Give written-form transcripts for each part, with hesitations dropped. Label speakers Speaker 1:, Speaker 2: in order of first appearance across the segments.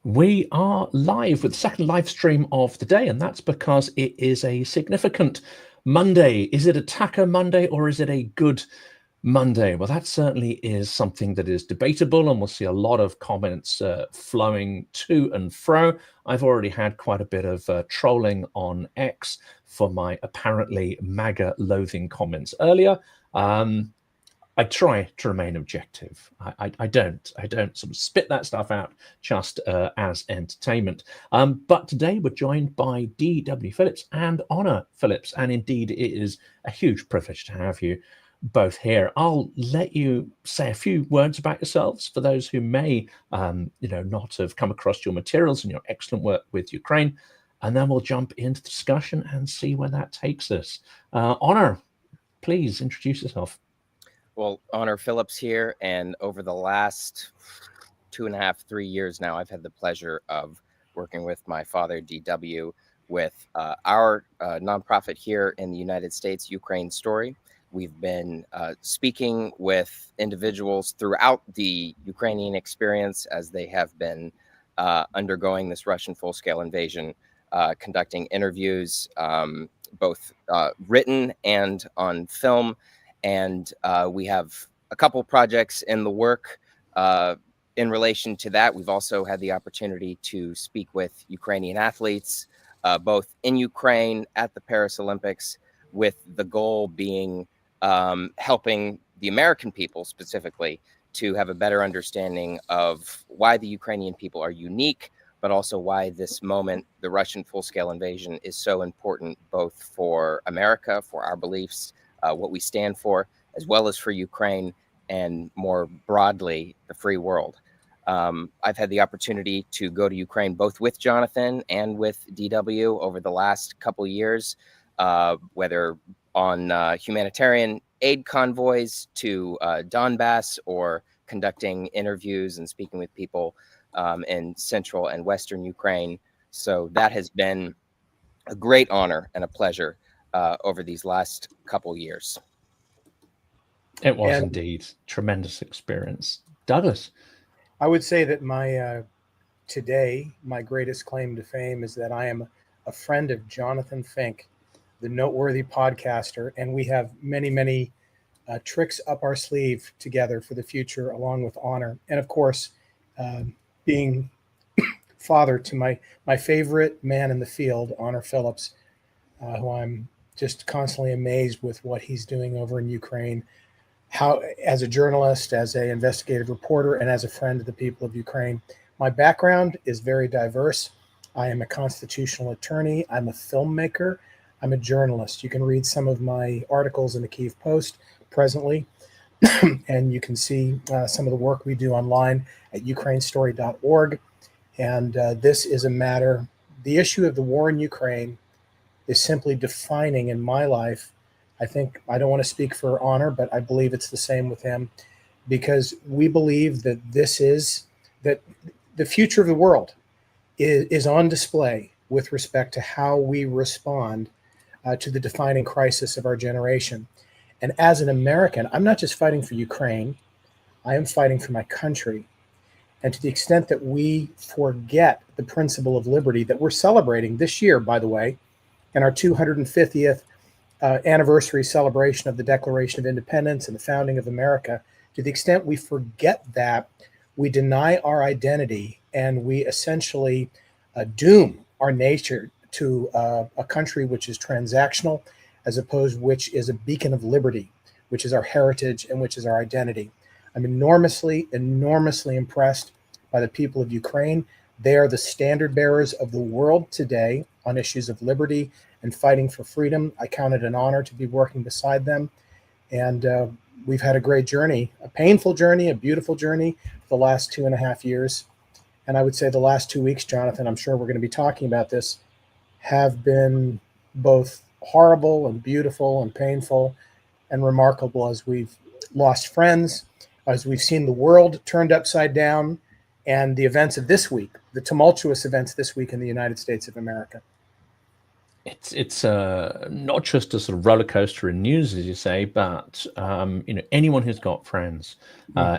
Speaker 1: We are live with the second live stream of the day, and that's because it is a significant Monday. Is it Attacker Monday or is it a good Monday? Well, that certainly is something that is debatable, and we'll see a lot of comments flowing to and fro. I've already had quite a bit of trolling on X for my apparently MAGA loathing comments earlier. I try to remain objective. I don't sort of spit that stuff out just as entertainment. But today we're joined by DW Phillips and Honor Phillips, and indeed it is a huge privilege to have you both here. I'll let you say a few words about yourselves for those who may, not have come across your materials and your excellent work with Ukraine, and then we'll jump into the discussion and see where that takes us. Honor, please introduce yourself.
Speaker 2: Well, Honor Phillips here, and over the last 2.5, 3 years now, I've had the pleasure of working with my father, DW, with our nonprofit here in the United States, Ukraine Story. We've been speaking with individuals throughout the Ukrainian experience as they have been undergoing this Russian full-scale invasion, conducting interviews, both written and on film. And we have a couple projects in the work in relation to that. We've also had the opportunity to speak with Ukrainian athletes, both in Ukraine at the Paris Olympics, with the goal being helping the American people specifically to have a better understanding of why the Ukrainian people are unique, but also why this moment, the Russian full-scale invasion, is so important both for America, for our beliefs, what we stand for, as well as for Ukraine and more broadly, the free world. I've had the opportunity to go to Ukraine both with Jonathan and with DW over the last couple of years, whether on humanitarian aid convoys to Donbass or conducting interviews and speaking with people in central and western Ukraine. So that has been a great honor and a pleasure over these last couple years.
Speaker 1: It was indeed tremendous experience. Douglas?
Speaker 3: I would say that today, my greatest claim to fame is that I am a friend of Jonathan Fink, the noteworthy podcaster, and we have many, many tricks up our sleeve together for the future, along with Honor. And of course, being father to my favorite man in the field, Honor Phillips, who I'm just constantly amazed with what he's doing over in Ukraine, how, as a journalist, as an investigative reporter, and as a friend of the people of Ukraine. My background is very diverse. I am a constitutional attorney. I'm a filmmaker. I'm a journalist. You can read some of my articles in the Kyiv Post presently, and you can see some of the work we do online at ukrainestory.org. And this is a matter, the issue of the war in Ukraine is simply defining in my life. I think, I don't want to speak for Honor, but I believe it's the same with him, because we believe that that the future of the world is on display with respect to how we respond to the defining crisis of our generation. And as an American, I'm not just fighting for Ukraine, I am fighting for my country. And to the extent that we forget the principle of liberty that we're celebrating this year, by the way, in our 250th anniversary celebration of the Declaration of Independence and the founding of America, to the extent we forget that, we deny our identity and we essentially doom our nature to a country which is transactional, as opposed which is a beacon of liberty, which is our heritage and which is our identity. I'm enormously, enormously impressed by the people of Ukraine. They are the standard bearers of the world today on issues of liberty and fighting for freedom. I count it an honor to be working beside them. And we've had a great journey, a painful journey, a beautiful journey for the last 2.5 years. And I would say the last 2 weeks, Jonathan, I'm sure we're going to be talking about this, have been both horrible and beautiful and painful and remarkable, as we've lost friends, as we've seen the world turned upside down, and the events of this week, the tumultuous events this week in the United States of America.
Speaker 1: It's not just a sort of roller coaster in news, as you say, but anyone who's got friends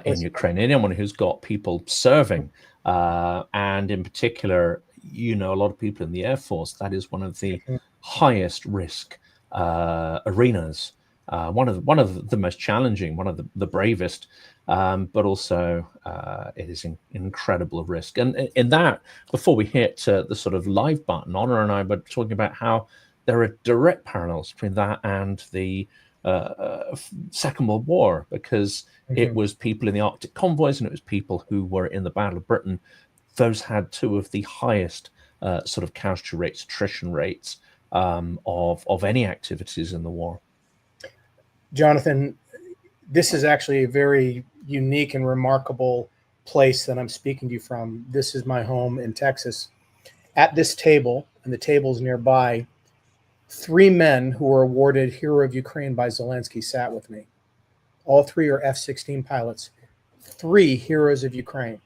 Speaker 1: in Ukraine, anyone who's got people serving, and in particular, a lot of people in the Air Force, that is one of the highest risk arenas, one of the most challenging, one of the bravest, but also it is incredible risk. And in that, before we hit the sort of live button, Honor and I were talking about how there are direct parallels between that and the Second World War, because it was people in the Arctic convoys and it was people who were in the Battle of Britain. Those had two of the highest sort of casualty rates, attrition rates of any activities in the war.
Speaker 3: Jonathan, this is actually a very unique and remarkable place that I'm speaking to you from. This is my home in Texas. At this table, and the tables nearby, 3 men who were awarded Hero of Ukraine by Zelenskyy sat with me. All 3 are F-16 pilots, 3 heroes of Ukraine.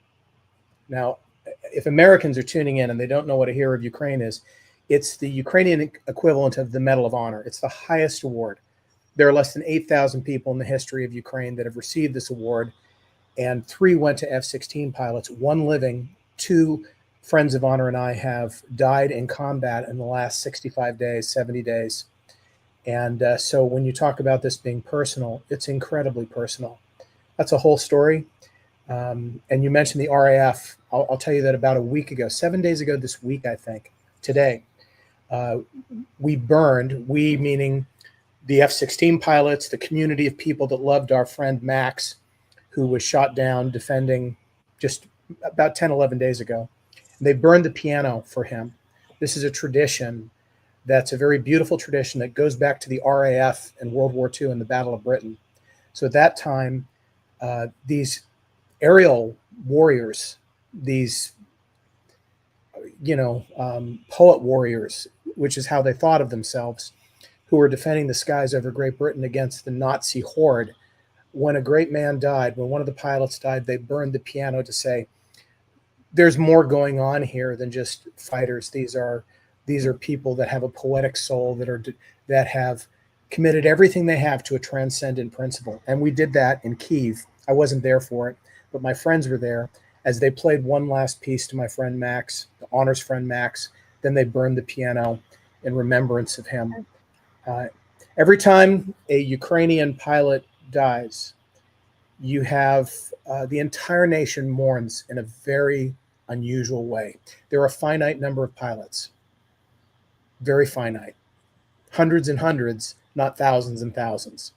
Speaker 3: Now, if Americans are tuning in and they don't know what a Hero of Ukraine is, it's the Ukrainian equivalent of the Medal of Honor. It's the highest award. There are less than 8,000 people in the history of Ukraine that have received this award, and 3 went to F-16 pilots, 1 living. 2 friends of honor and I have died in combat in the last 65 days, 70 days. And so when you talk about this being personal, it's incredibly personal. That's a whole story. And you mentioned the RAF. I'll tell you that about a week ago, 7 days ago this week, I think, today, we burned, we meaning the F-16 pilots, the community of people that loved our friend Max, who was shot down defending just about 10, 11 days ago. They burned the piano for him. This is a tradition that's a very beautiful tradition that goes back to the RAF in World War II and the Battle of Britain. So at that time, these aerial warriors, these, poet warriors, which is how they thought of themselves, who were defending the skies over Great Britain against the Nazi horde. When a great man died, when one of the pilots died, they burned the piano to say, there's more going on here than just fighters. These are people that have a poetic soul, that have committed everything they have to a transcendent principle. And we did that in Kyiv. I wasn't there for it, but my friends were there as they played one last piece to my friend Max, the honors friend Max. Then they burned the piano in remembrance of him. Every time a Ukrainian pilot dies, you have the entire nation mourns in a very unusual way. There are a finite number of pilots, very finite, hundreds and hundreds, not thousands and thousands.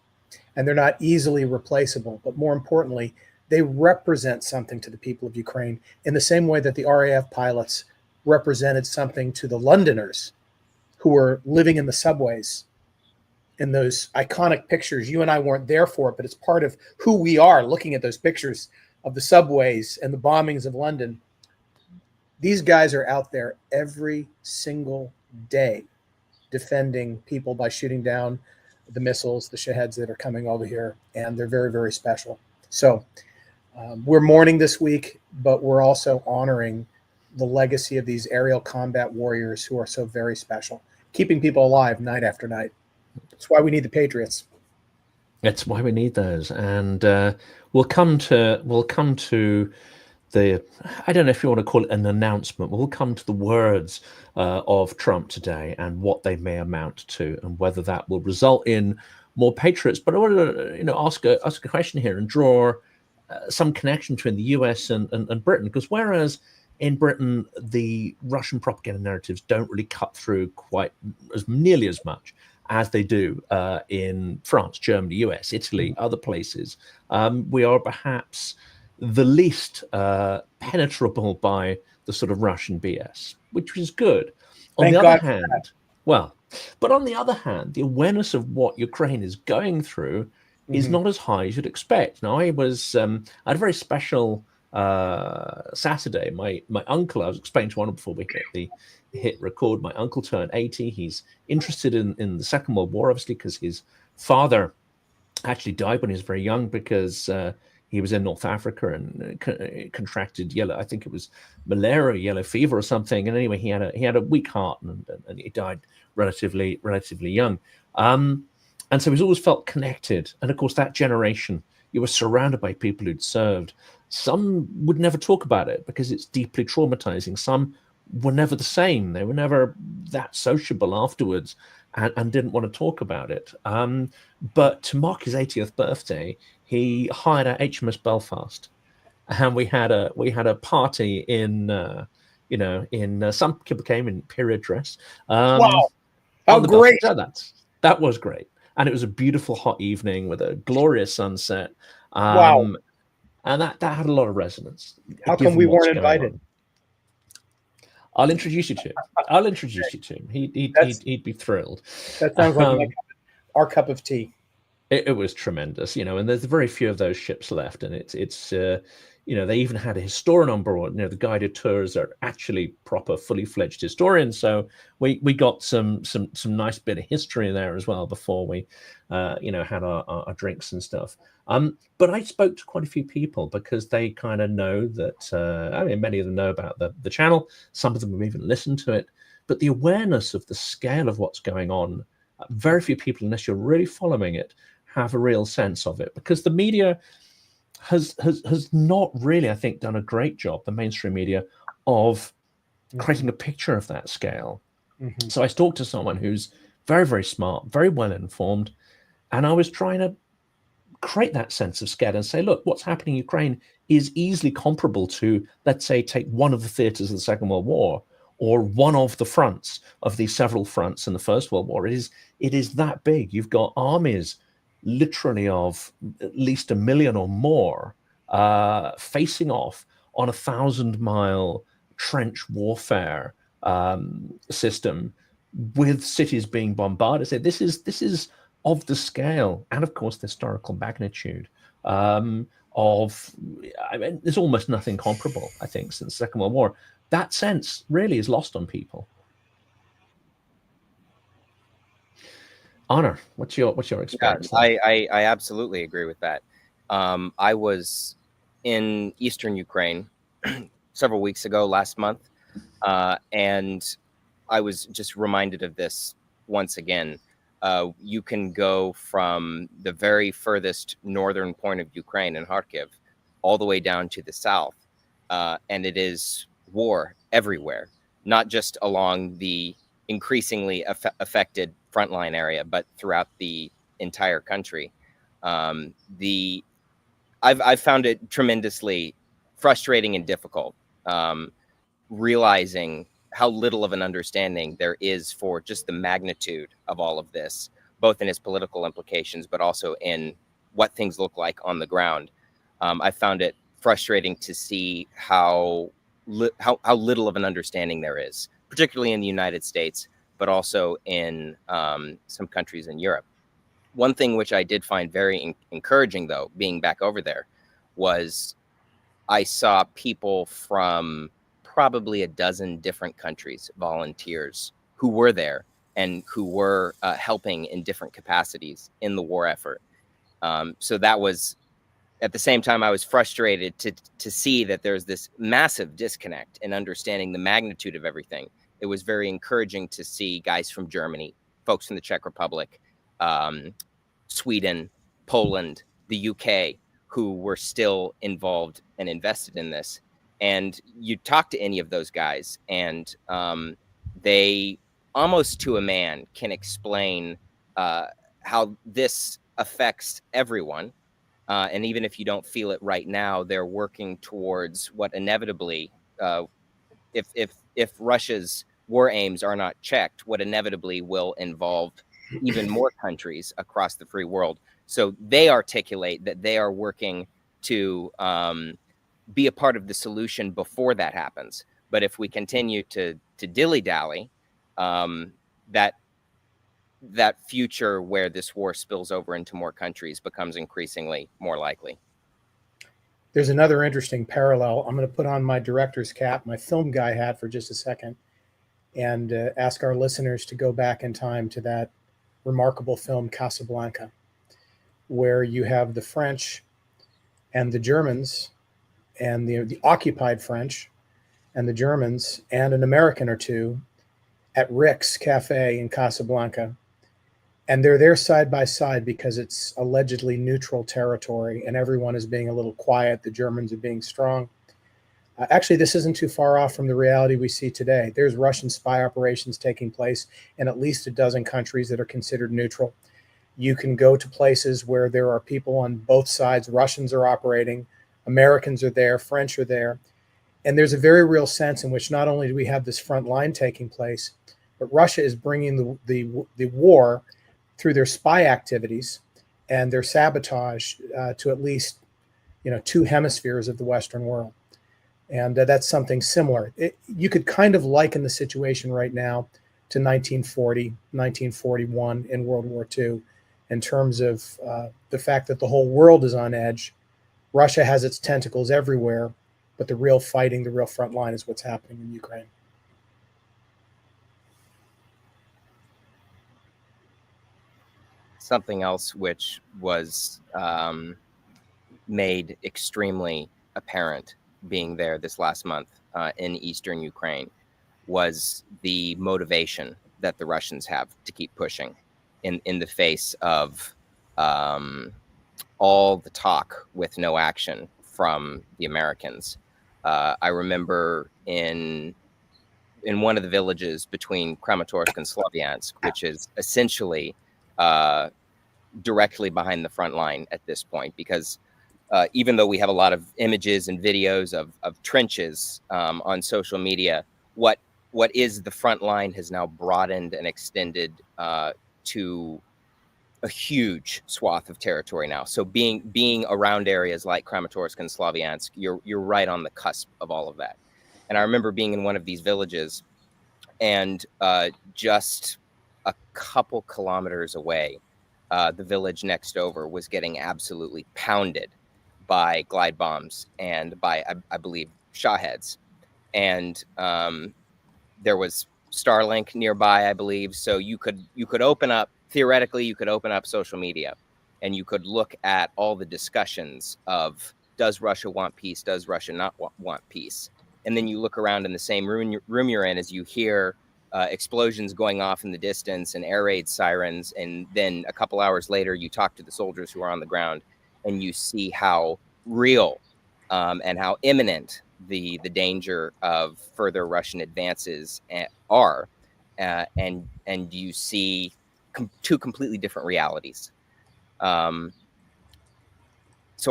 Speaker 3: And they're not easily replaceable, but more importantly, they represent something to the people of Ukraine in the same way that the RAF pilots represented something to the Londoners who were living in the subways. In those iconic pictures, you and I weren't there for it, but it's part of who we are, looking at those pictures of the subways and the bombings of London. These guys are out there every single day defending people by shooting down the missiles, the Shaheds that are coming over here, and they're very, very special. So we're mourning this week, but we're also honoring the legacy of these aerial combat warriors who are so very special, keeping people alive night after night. That's why we need the Patriots.
Speaker 1: That's why we need those, and we'll come to the, I don't know if you want to call it an announcement. We'll come to the words of Trump today and what they may amount to, and whether that will result in more patriots. But I want to, ask a question here and draw some connection between the US and Britain, because whereas in Britain the Russian propaganda narratives don't really cut through quite as nearly as much as they do in France, Germany, US, Italy, other places, we are perhaps the least penetrable by the sort of Russian BS, which is good. On the other hand, but on the other hand, the awareness of what Ukraine is going through is not as high as you'd expect. Now, I had a very special Saturday. My uncle, I was explaining to one before we hit record, my uncle turned 80. He's interested in the Second World War, obviously, because his father actually died when he was very young, because he was in North Africa and contracted I think it was malaria, yellow fever or something. And anyway, he had a weak heart and he died relatively young. And so he's always felt connected. And of course, that generation, you were surrounded by people who'd served. Some would never talk about it because it's deeply traumatizing. Some were never the same. They were never that sociable afterwards and didn't want to talk about it. But to mark his 80th birthday, he hired our HMS Belfast. And we had a party in, some people came in period dress.
Speaker 3: Wow. How great.
Speaker 1: That was great. And it was a beautiful hot evening with a glorious sunset.
Speaker 3: Wow.
Speaker 1: And that had a lot of resonance.
Speaker 3: How come we weren't invited?
Speaker 1: I'll introduce you to him. He'd be thrilled.
Speaker 3: That sounds like our cup of tea.
Speaker 1: It was tremendous, and there's very few of those ships left. And it's they even had a historian on board. The guided tours are actually proper, fully fledged historians. So we got some nice bit of history there as well before we, had our drinks and stuff. But I spoke to quite a few people because they kind of know that, many of them know about the channel. Some of them have even listened to it. But the awareness of the scale of what's going on, very few people, unless you're really following it, have a real sense of it, because the media has not really, I think, done a great job, the mainstream media, of creating a picture of that scale. Mm-hmm. So I talked to someone who's very, very smart, very well informed, and I was trying to create that sense of scale and say, look, what's happening in Ukraine is easily comparable to, let's say, take one of the theaters of the Second World War, or one of the fronts of these several fronts in the First World War. It is that big. You've got armies literally of at least 1 million or more facing off on a 1,000-mile trench warfare system, with cities being bombarded. So this is of the scale and, of course, the historical magnitude there's almost nothing comparable, I think, since the Second World War. That sense really is lost on people. Honor, what's your experience?
Speaker 2: Yeah, I absolutely agree with that. I was in Eastern Ukraine several weeks ago, last month, and I was just reminded of this once again. You can go from the very furthest northern point of Ukraine in Kharkiv all the way down to the south, and it is war everywhere, not just along the increasingly affected frontline area, but throughout the entire country. I've found it tremendously frustrating and difficult, realizing how little of an understanding there is for just the magnitude of all of this, both in its political implications, but also in what things look like on the ground. I found it frustrating to see how little of an understanding there is, particularly in the United States, but also in some countries in Europe. One thing which I did find very encouraging, though, being back over there, was I saw people from probably a dozen different countries, volunteers, who were there and who were helping in different capacities in the war effort. So that was, at the same time, I was frustrated to see that there's this massive disconnect in understanding the magnitude of everything. It was very encouraging to see guys from Germany, folks from the Czech Republic, Sweden, Poland, the UK, who were still involved and invested in this. And you talk to any of those guys, and they almost to a man can explain how this affects everyone. And even if you don't feel it right now, they're working towards what inevitably, if Russia's war aims are not checked, what inevitably will involve even more countries across the free world. So they articulate that they are working to be a part of the solution before that happens. But if we continue to dilly-dally, that future where this war spills over into more countries becomes increasingly more likely.
Speaker 3: There's another interesting parallel. I'm going to put on my director's cap, my film guy hat, for just a second, and ask our listeners to go back in time to that remarkable film Casablanca, where you have the French and the Germans, and the occupied French and the Germans and an American or two at Rick's Cafe in Casablanca. And they're there side by side because it's allegedly neutral territory and everyone is being a little quiet. The Germans are being strong. Actually, this isn't too far off from the reality we see today. There's Russian spy operations taking place in at least a dozen countries that are considered neutral. You can go to places where there are people on both sides. Russians are operating, Americans are there, French are there. And there's a very real sense in which not only do we have this front line taking place, but Russia is bringing the war through their spy activities and their sabotage to at least, two hemispheres of the Western world. And that's something similar. You could kind of liken the situation right now to 1940, 1941 in World War II in terms of the fact that the whole world is on edge. Russia has its tentacles everywhere, but the real fighting, the real front line is what's happening in Ukraine.
Speaker 2: Something else which was made extremely apparent being there this last month in eastern Ukraine was the motivation that the Russians have to keep pushing in the face of all the talk with no action from the Americans. I remember in one of the villages between Kramatorsk and Slavyansk, which is essentially directly behind the front line at this point, because even though we have a lot of images and videos of trenches on social media, what is the front line has now broadened and extended to a huge swath of territory now. So being around areas like Kramatorsk and Slavyansk, you're right on the cusp of all of that. And I remember being in one of these villages, and just a couple kilometers away, the village next over was getting absolutely pounded by glide bombs and by, I believe, Shaheds. And there was Starlink nearby, I believe. So you could open up, theoretically, you could open up social media and you could look at all the discussions of, does Russia want peace? Does Russia not want peace? And then you look around in the same room you're in as you hear explosions going off in the distance and air raid sirens. And then a couple hours later, you talk to the soldiers who are on the ground and you see how real and how imminent the danger of further Russian advances are. And you see two completely different realities. So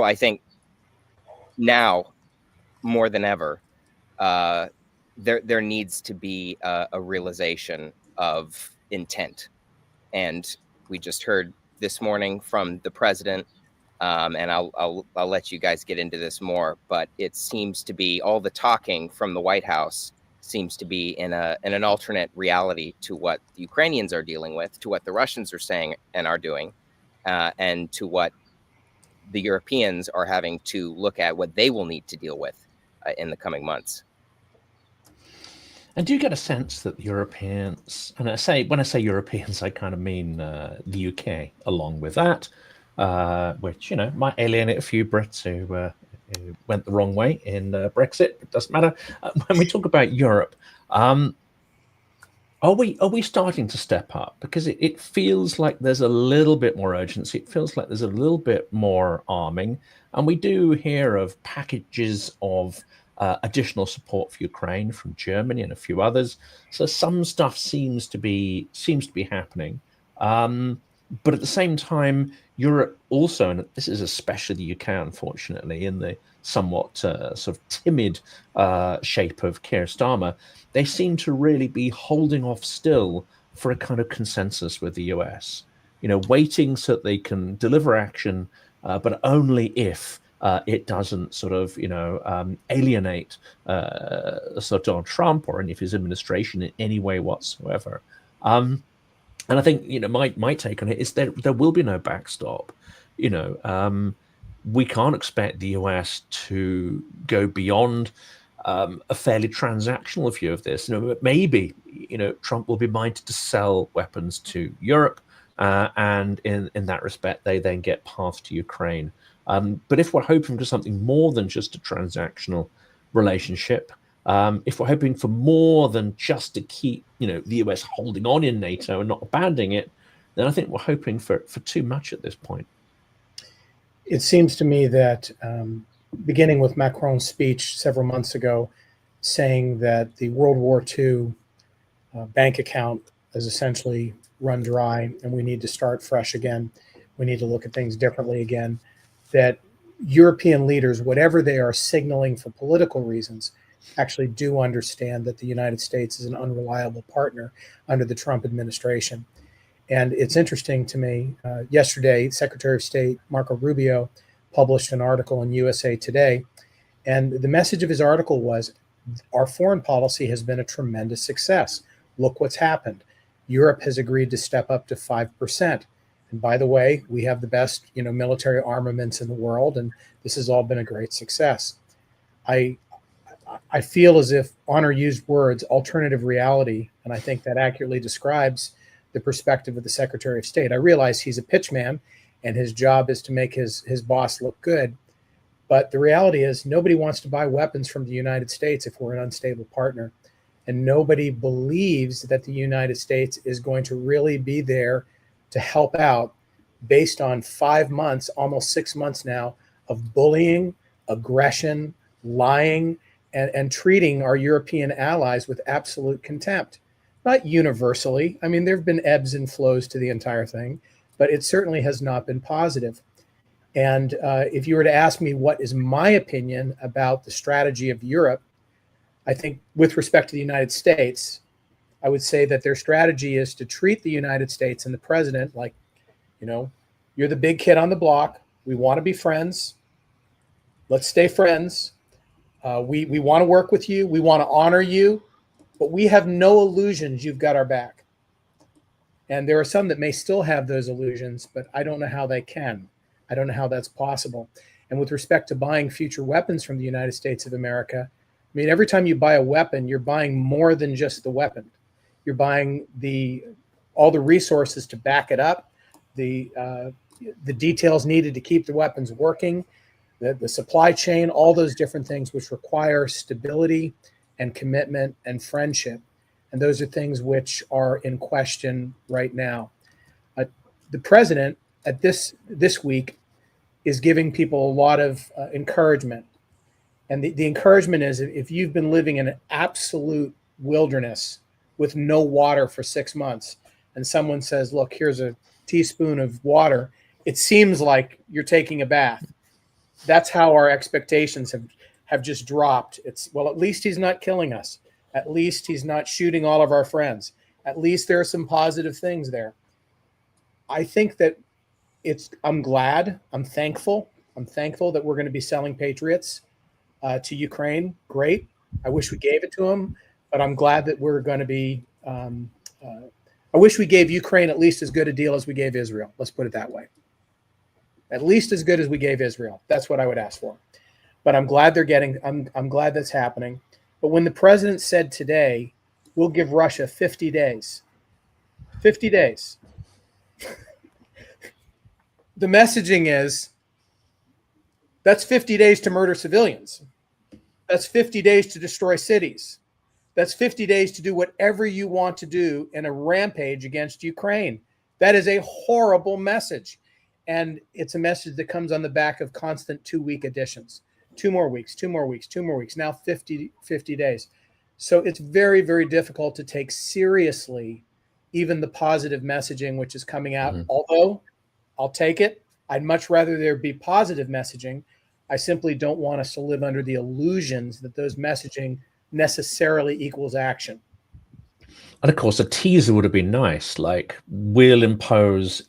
Speaker 2: I think now more than ever, there needs to be a realization of intent. And we just heard this morning from the president, and I'll let you guys get into this more, but it seems to be all the talking from the White House seems to be in an alternate reality to what the Ukrainians are dealing with, to what the Russians are saying and are doing, and to what the Europeans are having to look at what they will need to deal with in the coming months.
Speaker 1: And do you get a sense that the Europeans, and when I say Europeans, I kind of mean the UK along with that, which, might alienate a few Brits who went the wrong way in Brexit. It doesn't matter. When we talk about Europe, are we starting to step up? Because it feels like there's a little bit more urgency. It feels like there's a little bit more arming. And we do hear of packages of additional support for Ukraine from Germany and a few others. So some stuff seems to be happening. But at the same time, Europe also, and this is especially the UK, unfortunately, in the somewhat sort of timid shape of Keir Starmer, they seem to really be holding off still for a kind of consensus with the US, waiting so that they can deliver action, but only if it doesn't sort of, alienate sort of Donald Trump or any of his administration in any way whatsoever. And I think, my take on it is there will be no backstop. We can't expect the US to go beyond a fairly transactional view of this. Maybe, Trump will be minded to sell weapons to Europe, and in that respect, they then get past to Ukraine. But if we're hoping for something more than just a transactional relationship, If we're hoping for more than just to keep, the US holding on in NATO and not abandoning it, then I think we're hoping for too much at this point.
Speaker 3: It seems to me that beginning with Macron's speech several months ago, saying that the World War II bank account is essentially run dry and we need to start fresh again. We need to look at things differently again. That European leaders, whatever they are signaling for political reasons, actually do understand that the United States is an unreliable partner under the Trump administration. And it's interesting to me, yesterday, Secretary of State Marco Rubio published an article in USA Today. And the message of his article was, our foreign policy has been a tremendous success. Look what's happened. Europe has agreed to step up to 5%. And by the way, we have the best, military armaments in the world, and this has all been a great success. I feel as if Honor used words, alternative reality, and I think that accurately describes the perspective of the Secretary of State. I realize he's a pitchman, and his job is to make his boss look good. But the reality is nobody wants to buy weapons from the United States if we're an unstable partner. And nobody believes that the United States is going to really be there to help out based on 5 months, almost 6 months now, of bullying, aggression, lying, and treating our European allies with absolute contempt. Not universally. I mean, there have been ebbs and flows to the entire thing, but it certainly has not been positive. And if you were to ask me what is my opinion about the strategy of Europe, I think with respect to the United States, I would say that their strategy is to treat the United States and the president like, you're the big kid on the block. We want to be friends. Let's stay friends. We want to work with you. We want to honor you, but we have no illusions you've got our back. And there are some that may still have those illusions, but I don't know how they can. I don't know how that's possible. And with respect to buying future weapons from the United States of America, I mean, every time you buy a weapon, you're buying more than just the weapon. You're buying all the resources to back it up, the details needed to keep the weapons working, the supply chain, all those different things which require stability and commitment and friendship. And those are things which are in question right now. The president at this week is giving people a lot of encouragement. And the encouragement is, if you've been living in an absolute wilderness with no water for 6 months, and someone says, look, here's a teaspoon of water, it seems like you're taking a bath. That's how our expectations have just dropped. It's, well, at least he's not killing us. At least he's not shooting all of our friends. At least there are some positive things there. I think that I'm glad, I'm thankful that we're going to be selling Patriots to Ukraine. Great. I wish we gave it to them, but I'm glad that we're going to be, I wish we gave Ukraine at least as good a deal as we gave Israel. Let's put it that way. At least as good as we gave Israel. That's what I would ask for. But I'm glad they're getting, I'm glad that's happening. But when the president said today, we'll give Russia 50 days, 50 days. The messaging is, that's 50 days to murder civilians. That's 50 days to destroy cities. That's 50 days to do whatever you want to do in a rampage against Ukraine. That is a horrible message. And it's a message that comes on the back of constant 2-week additions. 2 more weeks, 2 more weeks, 2 more weeks, now 50 days. So it's very, very difficult to take seriously even the positive messaging which is coming out. Mm-hmm. Although I'll take it. I'd much rather there be positive messaging. I simply don't want us to live under the illusions that those messaging necessarily equals action.
Speaker 1: And of course, a teaser would have been nice, like we'll impose,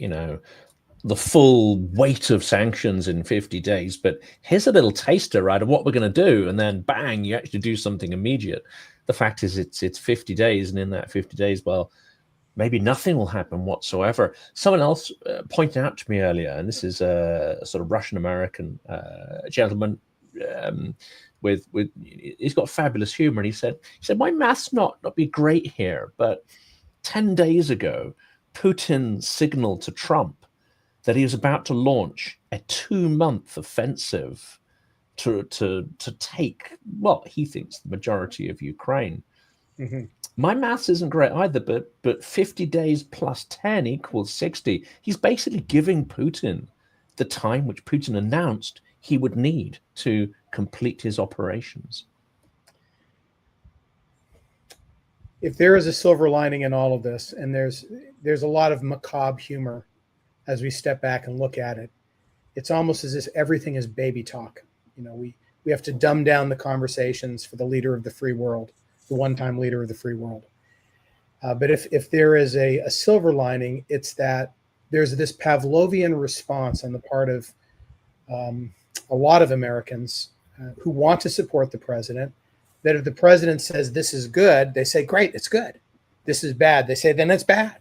Speaker 1: the full weight of sanctions in 50 days, but here's a little taster, right, of what we're going to do, and then bang, you actually do something immediate. The fact is it's 50 days, and in that 50 days, well, maybe nothing will happen whatsoever. Someone else pointed out to me earlier, and this is a sort of Russian-American gentleman with he's got fabulous humor, and he said, my math's not be great here, but 10 days ago, Putin signaled to Trump that he was about to launch a 2-month offensive to take, well, he thinks the majority of Ukraine.
Speaker 3: Mm-hmm.
Speaker 1: My maths isn't great either, but 50 days plus 10 equals 60. He's basically giving Putin the time which Putin announced he would need to complete his operations.
Speaker 3: If there is a silver lining in all of this, and there's a lot of macabre humor as we step back and look at it, it's almost as if everything is baby talk. You know, we have to dumb down the conversations for the leader of the free world, the one-time leader of the free world. But if there is a silver lining, it's that there's this Pavlovian response on the part of a lot of Americans who want to support the president, that if the president says this is good, they say, great, it's good. This is bad. They say, then it's bad.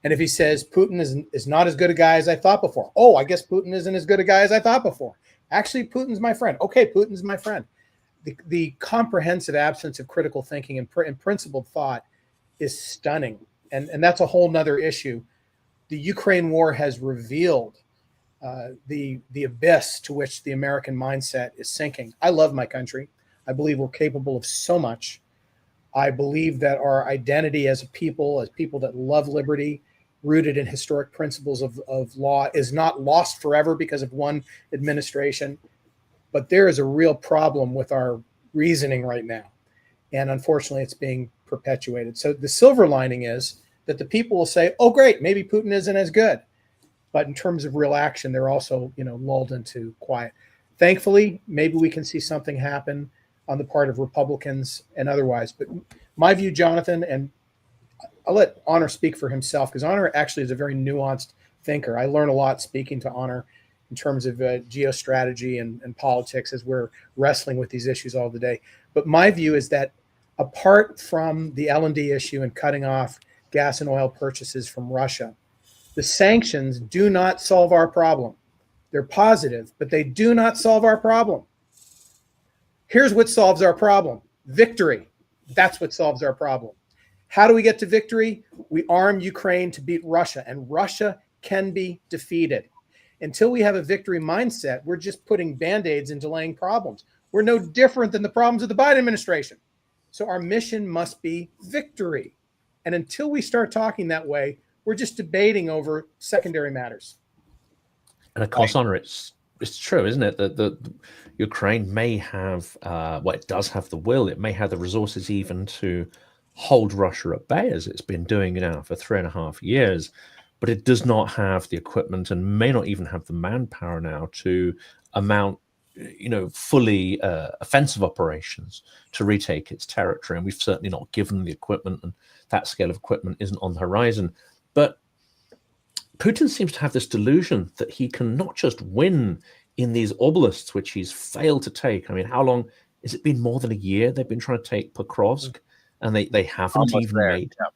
Speaker 3: And if he says Putin is not as good a guy as I thought before, oh, I guess Putin isn't as good a guy as I thought before. Actually, Putin's my friend. Okay, Putin's my friend. The comprehensive absence of critical thinking and principled thought is stunning. And that's a whole nother issue. The Ukraine war has revealed the abyss to which the American mindset is sinking. I love my country. I believe we're capable of so much. I believe that our identity as people that love liberty, rooted in historic principles of law, is not lost forever because of one administration. But there is a real problem with our reasoning right now. And unfortunately, it's being perpetuated. So the silver lining is that the people will say, oh, great, maybe Putin isn't as good. But in terms of real action, they're also, lulled into quiet. Thankfully, maybe we can see something happen on the part of Republicans and otherwise. But my view, Jonathan, and I'll let Honor speak for himself, because Honor actually is a very nuanced thinker. I learn a lot speaking to Honor in terms of geostrategy and politics as we're wrestling with these issues all the day. But my view is that apart from the L&D issue and cutting off gas and oil purchases from Russia, the sanctions do not solve our problem. They're positive, but they do not solve our problem. Here's what solves our problem: victory. That's what solves our problem. How do we get to victory? We arm Ukraine to beat Russia, and Russia can be defeated. Until we have a victory mindset, we're just putting Band-Aids and delaying problems. We're no different than the problems of the Biden administration. So our mission must be victory. And until we start talking that way, we're just debating over secondary matters.
Speaker 1: And of course, Honor, it's true, isn't it, that the Ukraine may have, it does have the will, it may have the resources even to hold Russia at bay, as it's been doing now for 3.5 years, but it does not have the equipment and may not even have the manpower now to mount, fully offensive operations to retake its territory. And we've certainly not given the equipment, and that scale of equipment isn't on the horizon. But Putin seems to have this delusion that he can not just win in these oblasts, which he's failed to take. I mean, how long has it been? More than a year they've been trying to take Pokrovsk, and they haven't almost even made. Yeah.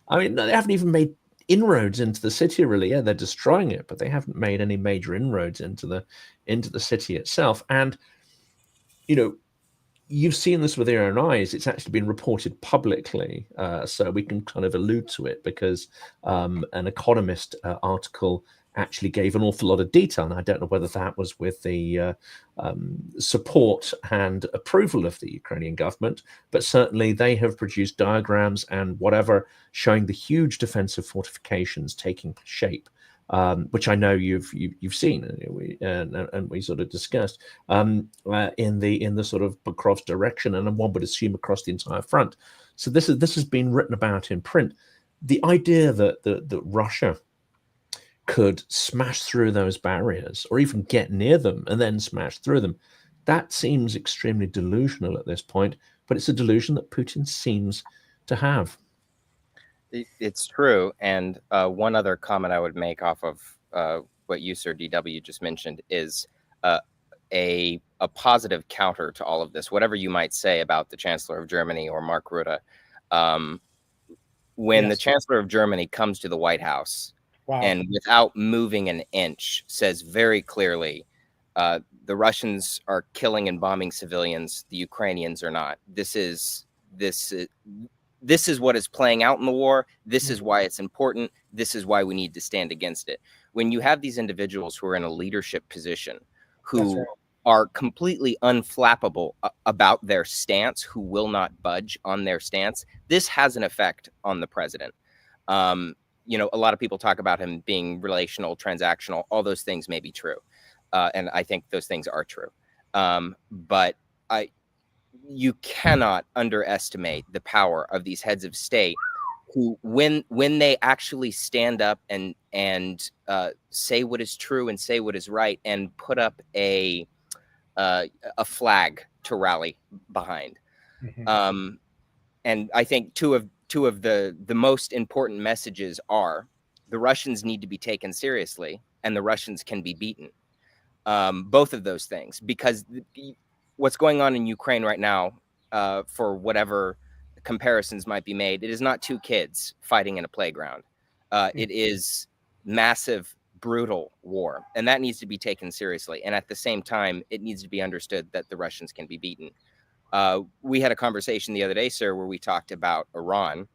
Speaker 1: I mean, they haven't even made inroads into the city, really. Yeah, they're destroying it, but they haven't made any major inroads into the city itself. And you've seen this with your own eyes. It's actually been reported publicly, so we can kind of allude to it, because an Economist article actually gave an awful lot of detail. And I don't know whether that was with the support and approval of the Ukrainian government, but certainly they have produced diagrams and whatever showing the huge defensive fortifications taking shape, which I know you've seen, and we sort of discussed in the sort of Pokrovsk direction, and one would assume across the entire front. So this has been written about in print. The idea that Russia could smash through those barriers, or even get near them and then smash through them, that seems extremely delusional at this point. But it's a delusion that Putin seems to have.
Speaker 2: It's true. And one other comment I would make off of what you, Sir DW, just mentioned is a positive counter to all of this, whatever you might say about the Chancellor of Germany or Mark Rutte. When the Chancellor of Germany comes to the White House, wow, and without moving an inch, says very clearly, the Russians are killing and bombing civilians, the Ukrainians are not. This is what is playing out in the war. This is why it's important. This is why we need to stand against it. When you have these individuals who are in a leadership position, who are completely unflappable about their stance, who will not budge on their stance, this has an effect on the president. You know, a lot of people talk about him being relational, transactional. All those things may be true. And I think those things are true. But you cannot underestimate the power of these heads of state who, when they actually stand up and say what is true and say what is right and put up a flag to rally behind.
Speaker 3: Mm-hmm.
Speaker 2: And I think two of the most important messages are the Russians need to be taken seriously and the Russians can be beaten. Both of those things, because what's going on in Ukraine right now, for whatever comparisons might be made, it is not two kids fighting in a playground. It is massive, brutal war, and that needs to be taken seriously. And at the same time, it needs to be understood that the Russians can be beaten. We had a conversation the other day, sir, where we talked about Iran,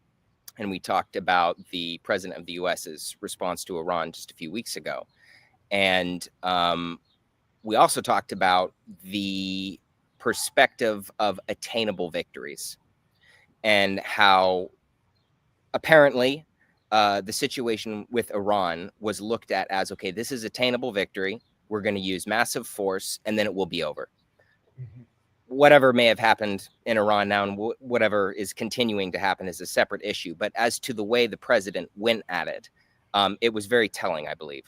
Speaker 2: and we talked about the president of the US's response to Iran just a few weeks ago. And we also talked about the perspective of attainable victories and how apparently the situation with Iran was looked at as, okay, this is attainable victory. We're going to use massive force and then it will be over.
Speaker 3: Mm-hmm.
Speaker 2: Whatever may have happened in Iran now and whatever is continuing to happen is a separate issue. But as to the way the president went at it, it was very telling, I believe.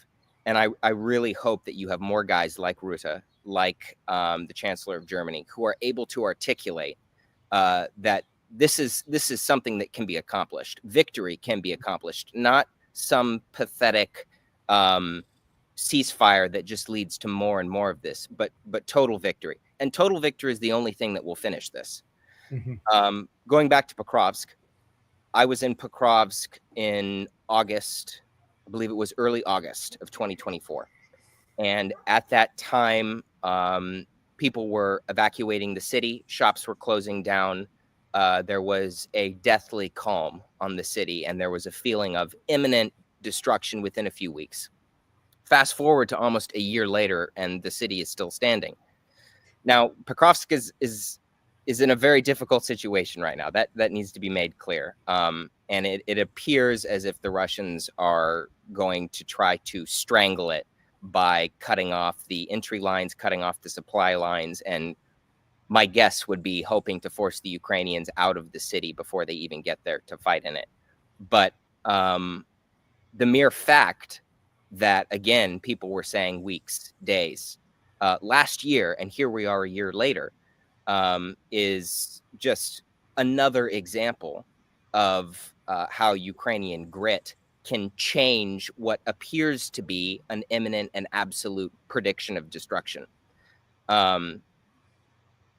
Speaker 2: And I really hope that you have more guys like Rutte, like the Chancellor of Germany, who are able to articulate that this is something that can be accomplished. Victory can be accomplished, not some pathetic ceasefire that just leads to more and more of this, but total victory. And total victory is the only thing that will finish this. Mm-hmm. Going back to Pokrovsk, I was in Pokrovsk in August. I believe it was early August of 2024. And at that time, people were evacuating the city. Shops were closing down. There was a deathly calm on the city, and there was a feeling of imminent destruction within a few weeks. Fast forward to almost a year later, and the city is still standing. Now, Pokrovsk is in a very difficult situation right now. That needs to be made clear. And it appears as if the Russians are going to try to strangle it by cutting off the entry lines, cutting off the supply lines, and my guess would be hoping to force the Ukrainians out of the city before they even get there to fight in it. But the mere fact that, again, people were saying weeks, days, last year, and here we are a year later, is just another example of how Ukrainian grit can change what appears to be an imminent and absolute prediction of destruction.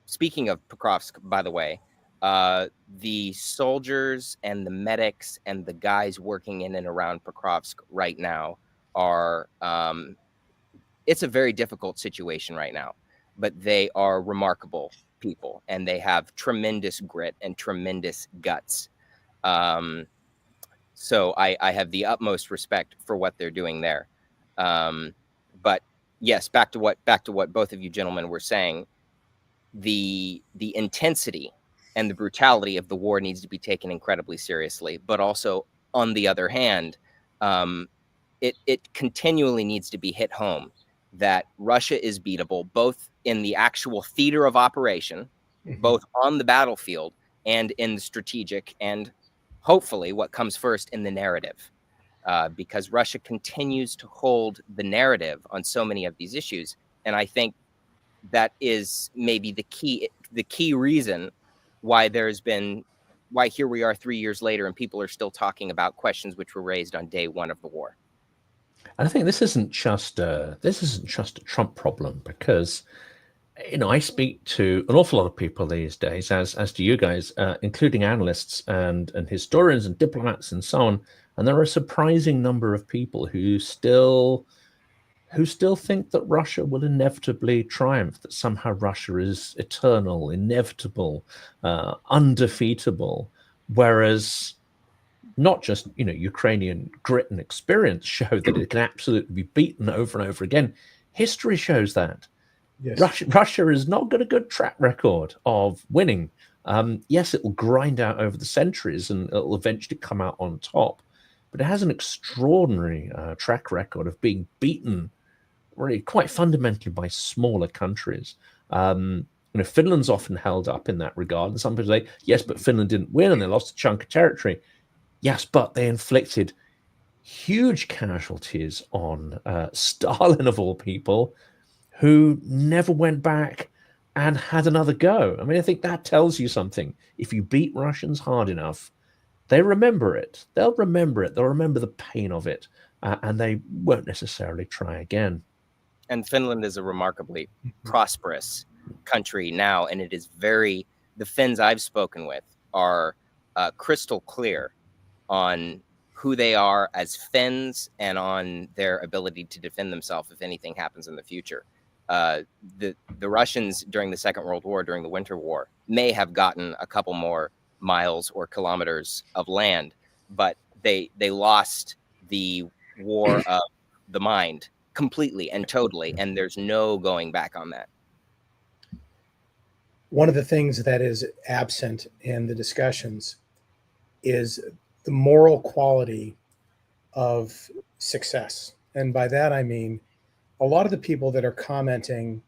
Speaker 2: Speaking of Pokrovsk, by the way, the soldiers and the medics and the guys working in and around Pokrovsk right now are, it's a very difficult situation right now, but they are remarkable people and they have tremendous grit and tremendous guts. So I have the utmost respect for what they're doing there. But yes, back to what both of you gentlemen were saying, the intensity and the brutality of the war needs to be taken incredibly seriously, but also on the other hand, it continually needs to be hit home that Russia is beatable, both in the actual theater of operation, mm-hmm. both on the battlefield and in the strategic, and hopefully what comes first in the narrative, because Russia continues to hold the narrative on so many of these issues. And I think that is maybe the key reason why why here we are 3 years later and people are still talking about questions which were raised on day one of the war.
Speaker 1: And I think this isn't just a Trump problem, because I speak to an awful lot of people these days, as do you guys, including analysts and historians and diplomats and so on. And there are a surprising number of people who still think that Russia will inevitably triumph, that somehow Russia is eternal, inevitable, undefeatable, whereas not just Ukrainian grit and experience show that it can absolutely be beaten over and over again. History shows that
Speaker 3: Yes.
Speaker 1: Russia has not got a good track record of winning. Yes, it will grind out over the centuries and it'll eventually come out on top, but it has an extraordinary track record of being beaten really quite fundamentally by smaller countries. Finland's often held up in that regard, and some people say, yes, but Finland didn't win and they lost a chunk of territory. Yes, but they inflicted huge casualties on Stalin, of all people, who never went back and had another go. I mean, I think that tells you something. If you beat Russians hard enough, they remember it. They'll remember it. They'll remember the pain of it, and they won't necessarily try again.
Speaker 2: And Finland is a remarkably prosperous country now, and it is the Finns I've spoken with are crystal clear on who they are as Finns and on their ability to defend themselves if anything happens in the future. The Russians during the Second World War, during the Winter War, may have gotten a couple more miles or kilometers of land, but they lost the war of the mind completely and totally, and there's no going back on that.
Speaker 3: One of the things that is absent in the discussions is the moral quality of success. And by that, I mean, a lot of the people that are commenting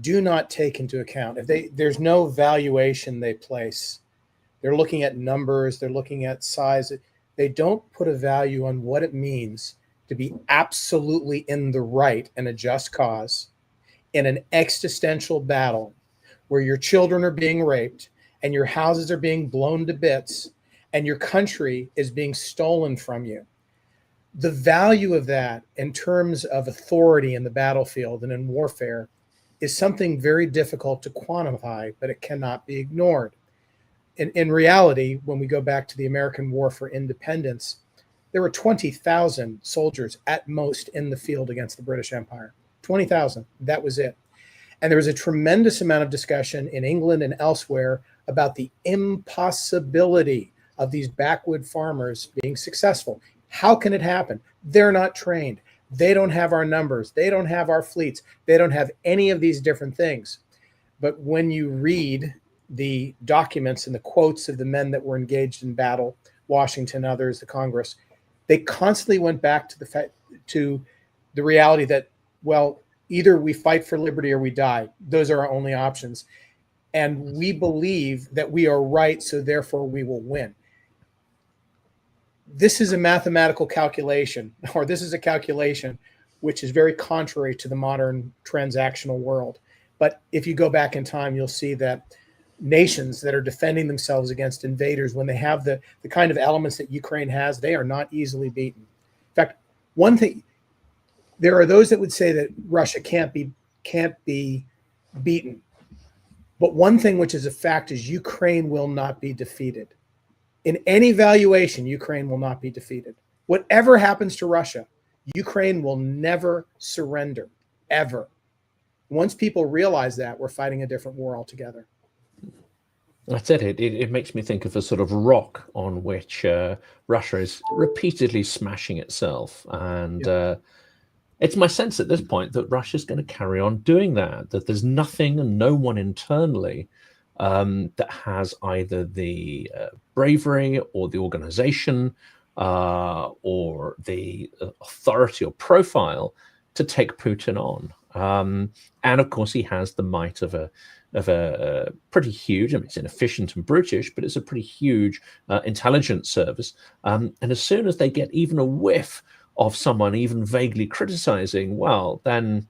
Speaker 3: do not take into account, there's no valuation they place. They're looking at numbers, they're looking at size. They don't put a value on what it means to be absolutely in the right and a just cause in an existential battle where your children are being raped and your houses are being blown to bits and your country is being stolen from you. The value of that in terms of authority in the battlefield and in warfare is something very difficult to quantify, but it cannot be ignored. In reality, when we go back to the American War for Independence, there were 20,000 soldiers at most in the field against the British Empire. 20,000, that was it. And there was a tremendous amount of discussion in England and elsewhere about the impossibility of these backwood farmers being successful. How can it happen? They're not trained. They don't have our numbers. They don't have our fleets. They don't have any of these different things. But when you read the documents and the quotes of the men that were engaged in battle, Washington, others, the Congress, they constantly went back to the reality that, well, either we fight for liberty or we die. Those are our only options. And we believe that we are right, so therefore we will win. This is a mathematical calculation, or this is a calculation which is very contrary to the modern transactional world. But if you go back in time, you'll see that nations that are defending themselves against invaders, when they have the kind of elements that Ukraine has, they are not easily beaten. In fact, one thing, there are those that would say that Russia can't be beaten. But one thing which is a fact is Ukraine will not be defeated. In any valuation, Ukraine will not be defeated. Whatever happens to Russia, Ukraine will never surrender, ever. Once people realize that, we're fighting a different war altogether.
Speaker 1: That's it. It makes me think of a sort of rock on which Russia is repeatedly smashing itself. And it's my sense at this point that Russia's going to carry on doing that there's nothing and no one internally that has either the bravery or the organization or the authority or profile to take Putin on. And of course, he has the might of a pretty huge, I mean, it's inefficient and brutish, but it's a pretty huge intelligence service. And as soon as they get even a whiff of someone even vaguely criticizing, well, then,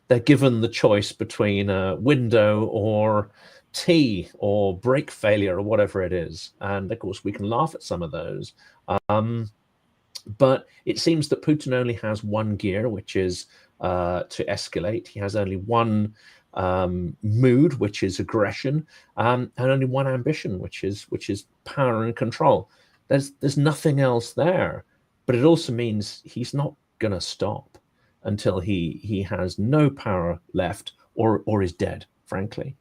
Speaker 1: they're given the choice between a window or tea or brake failure or whatever it is. And of course, we can laugh at some of those. But it seems that Putin only has one gear, which is to escalate. He has only one mood, which is aggression, and only one ambition, which is power and control. There's nothing else there. But it also means he's not going to stop until he has no power left or is dead, frankly.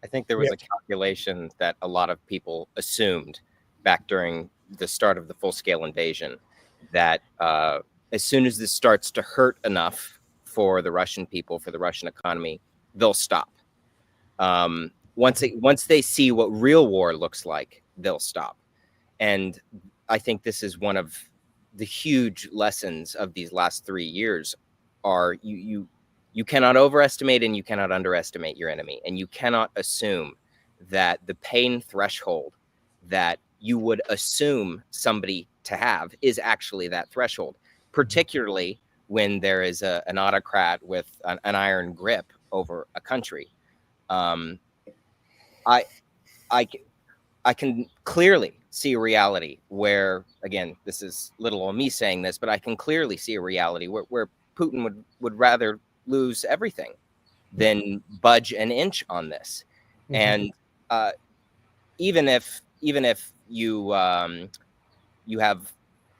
Speaker 2: I think there was a calculation that a lot of people assumed back during the start of the full-scale invasion that as soon as this starts to hurt enough for the Russian people, for the Russian economy, they'll stop. Once they see what real war looks like, they'll stop. And I think this is one of the huge lessons of these last 3 years. Are you cannot overestimate and you cannot underestimate your enemy, and you cannot assume that the pain threshold that you would assume somebody to have is actually that threshold, particularly when there is an autocrat with an iron grip over a country. I can clearly see a reality where, again, this is little old me saying this, but I can clearly see a reality where Putin would rather lose everything than budge an inch on this. And even if you you have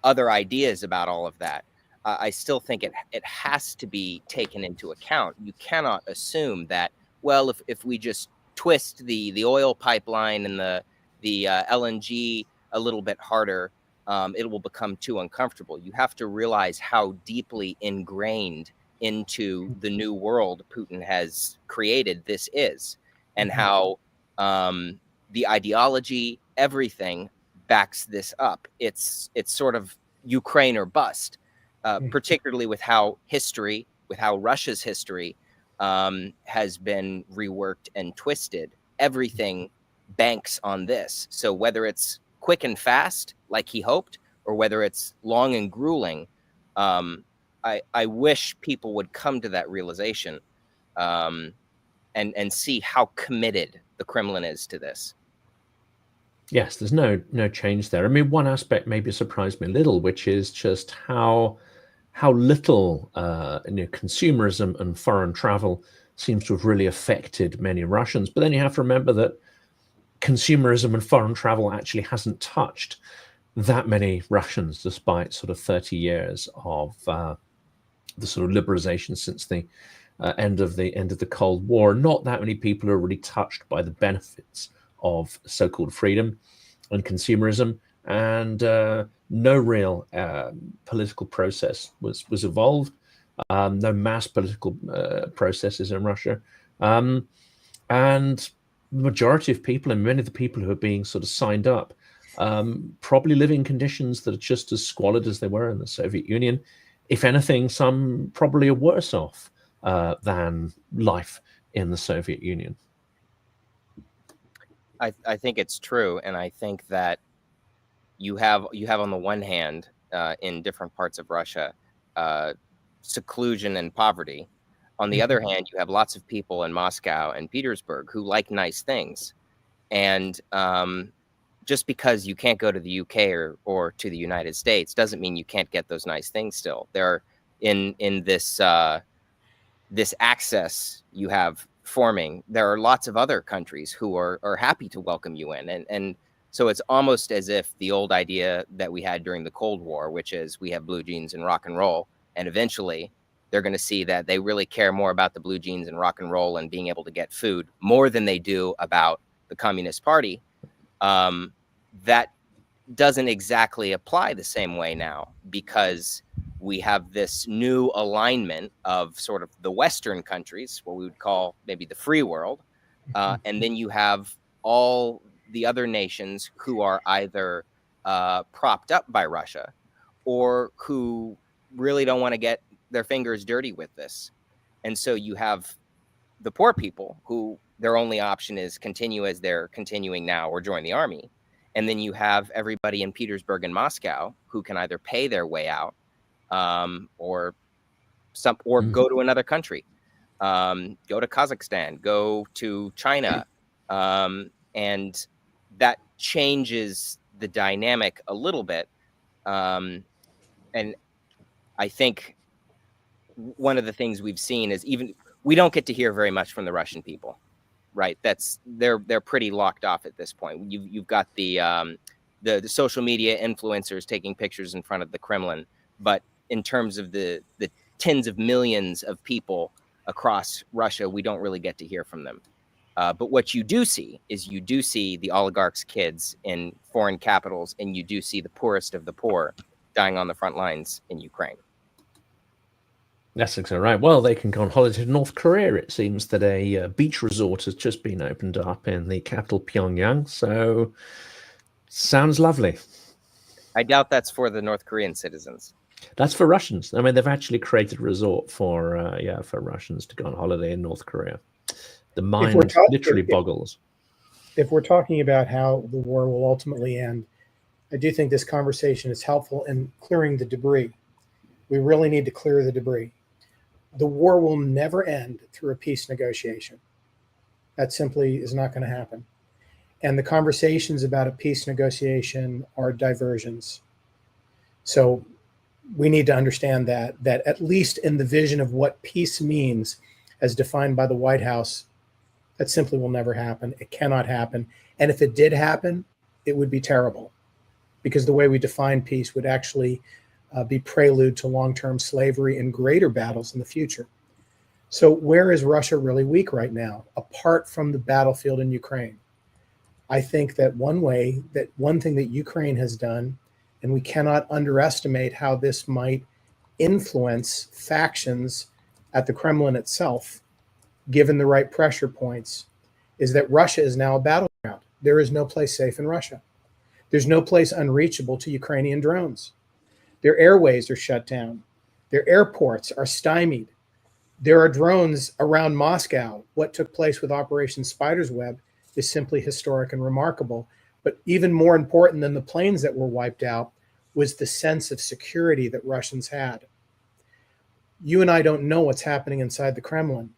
Speaker 2: other ideas about all of that, I still think it has to be taken into account. You cannot assume that, well, if we just twist the oil pipeline and the LNG a little bit harder, it will become too uncomfortable. You have to realize how deeply ingrained into the new world Putin has created this is, and how the ideology, everything backs this up. It's sort of Ukraine or bust, particularly with how Russia's history has been reworked and twisted. Everything banks on this. So whether it's quick and fast, like he hoped, or whether it's long and grueling, I wish people would come to that realization and see how committed the Kremlin is to this.
Speaker 1: Yes, there's no change there. I mean, one aspect maybe surprised me a little, which is just how little consumerism and foreign travel seems to have really affected many Russians. But then you have to remember that consumerism and foreign travel actually hasn't touched that many Russians, despite sort of 30 years of the sort of liberalization since the end of the Cold War. Not that many people are really touched by the benefits of so-called freedom and consumerism, and no real political process was evolved. No mass political processes in Russia, and the majority of people, and many of the people who are being sort of signed up, probably live in conditions that are just as squalid as they were in the Soviet Union. If anything, some probably are worse off than life in the Soviet Union.
Speaker 2: I think it's true, and I think that you have on the one hand, in different parts of Russia, seclusion and poverty. On the other hand, you have lots of people in Moscow and Petersburg who like nice things, and just because you can't go to the UK or to the United States doesn't mean you can't get those nice things still. There, in this this access you have forming, there are lots of other countries who are happy to welcome you in, and so it's almost as if the old idea that we had during the Cold War, which is we have blue jeans and rock and roll, and eventually they're going to see that they really care more about the blue jeans and rock and roll and being able to get food more than they do about the Communist Party. That doesn't exactly apply the same way now, because we have this new alignment of sort of the Western countries, what we would call maybe the free world. And then you have all the other nations who are either propped up by Russia or who really don't want to get their fingers dirty with this. And so you have the poor people who their only option is continue as they're continuing now or join the army. And then you have everybody in Petersburg and Moscow who can either pay their way out or go to another country, go to Kazakhstan, go to China. And that changes the dynamic a little bit. And I think one of the things we've seen is we don't get to hear very much from the Russian people. Right, they're pretty locked off at this point. You've got the social media influencers taking pictures in front of the Kremlin, but in terms of the tens of millions of people across Russia, we don't really get to hear from them. But what you do see is the oligarchs' kids in foreign capitals, and you do see the poorest of the poor dying on the front lines in Ukraine.
Speaker 1: That's exactly right. Well, they can go on holiday to North Korea. It seems that a beach resort has just been opened up in the capital, Pyongyang. So, sounds lovely.
Speaker 2: I doubt that's for the North Korean citizens.
Speaker 1: That's for Russians. I mean, they've actually created a resort for for Russians to go on holiday in North Korea. The mind literally boggles.
Speaker 3: If we're talking about how the war will ultimately end, I do think this conversation is helpful in clearing the debris. We really need to clear the debris. The war will never end through a peace negotiation. That simply is not going to happen. And the conversations about a peace negotiation are diversions. So we need to understand that at least in the vision of what peace means as defined by the White House, that simply will never happen. It cannot happen. And if it did happen, it would be terrible, because the way we define peace would actually be prelude to long-term slavery and greater battles in the future. So where is Russia really weak right now, apart from the battlefield in Ukraine? I think that one thing that Ukraine has done, and we cannot underestimate how this might influence factions at the Kremlin itself, given the right pressure points, is that Russia is now a battleground. There is no place safe in Russia. There's no place unreachable to Ukrainian drones. Their airways are shut down. Their airports are stymied. There are drones around Moscow. What took place with Operation Spider's Web is simply historic and remarkable. But even more important than the planes that were wiped out was the sense of security that Russians had. You and I don't know what's happening inside the Kremlin.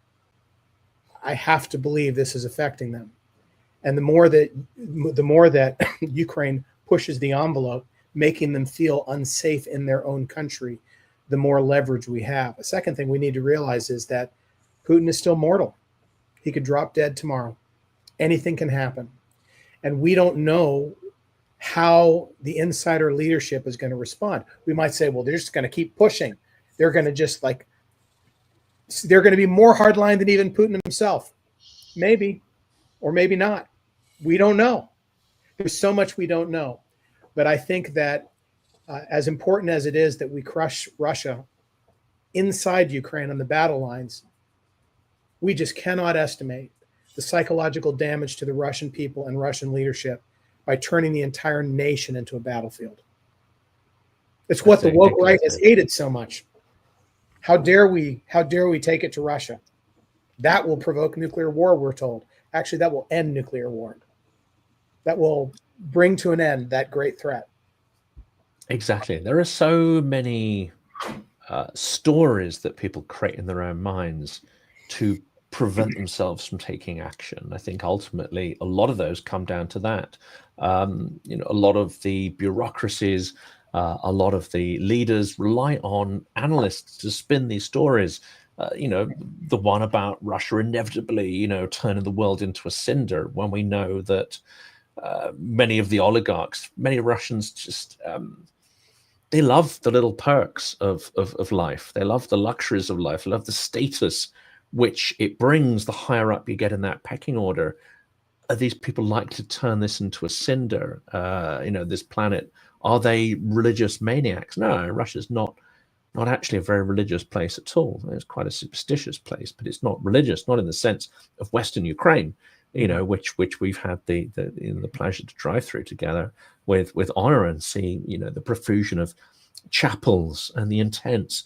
Speaker 3: I have to believe this is affecting them. And the more that Ukraine pushes the envelope, making them feel unsafe in their own country, the more leverage we have. A second thing we need to realize is that Putin is still mortal. He could drop dead tomorrow. Anything can happen. And we don't know how the insider leadership is going to respond. We might say, well, they're just going to keep pushing. They're going to they're going to be more hardline than even Putin himself. Maybe, or maybe not. We don't know. There's so much we don't know. But I think that as important as it is that we crush Russia inside Ukraine on the battle lines, we just cannot estimate the psychological damage to the Russian people and Russian leadership by turning the entire nation into a battlefield. It's what the woke right has hated so much. How dare we take it to Russia? That will provoke nuclear war, we're told. Actually, that will end nuclear war. That will bring to an end that great threat.
Speaker 1: Exactly. There are so many stories that people create in their own minds to prevent themselves from taking action. I think ultimately a lot of those come down to that. A lot of the bureaucracies, a lot of the leaders rely on analysts to spin these stories. The one about Russia inevitably, turning the world into a cinder, when we know that many of the oligarchs, many Russians just they love the little perks of life. They love the luxuries of life. They love the status which it brings the higher up you get in that pecking order. These people like to turn this into a cinder, this planet. Are they religious maniacs? No, Russia's not actually a very religious place at all. It's quite a superstitious place, but it's not religious, not in the sense of Western Ukraine, which we've had the pleasure to drive through together with honor and see, the profusion of chapels and the intense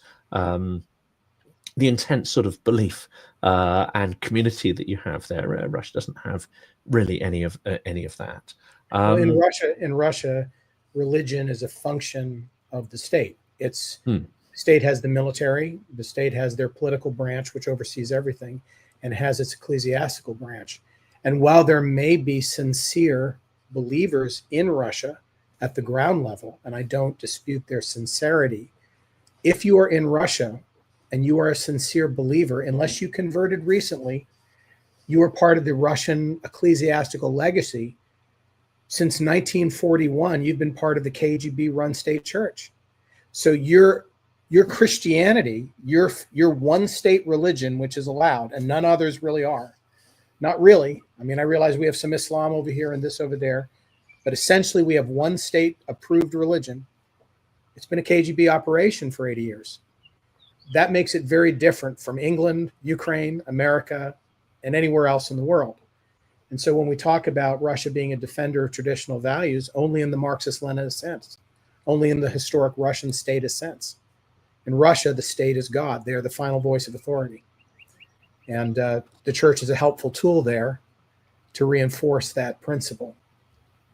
Speaker 1: sort of belief and community that you have there. Russia doesn't have really any of that.
Speaker 3: Well, in Russia, religion is a function of the state. The state has the military, the state has their political branch, which oversees everything, and has its ecclesiastical branch. And while there may be sincere believers in Russia at the ground level, and I don't dispute their sincerity, if you are in Russia and you are a sincere believer, unless you converted recently, you are part of the Russian ecclesiastical legacy. Since 1941, you've been part of the KGB-run state church. So your Christianity, your one state religion, which is allowed, and none others really are. Not really. I mean, I realize we have some Islam over here and this over there, but essentially we have one state approved religion. It's been a KGB operation for 80 years. that makes it very different from England, Ukraine, America, and anywhere else in the world. And so when we talk about Russia being a defender of traditional values, only in the Marxist-Leninist sense, only in the historic Russian statist sense. In Russia, the state is God. They are the final voice of authority. And the church is a helpful tool there to reinforce that principle.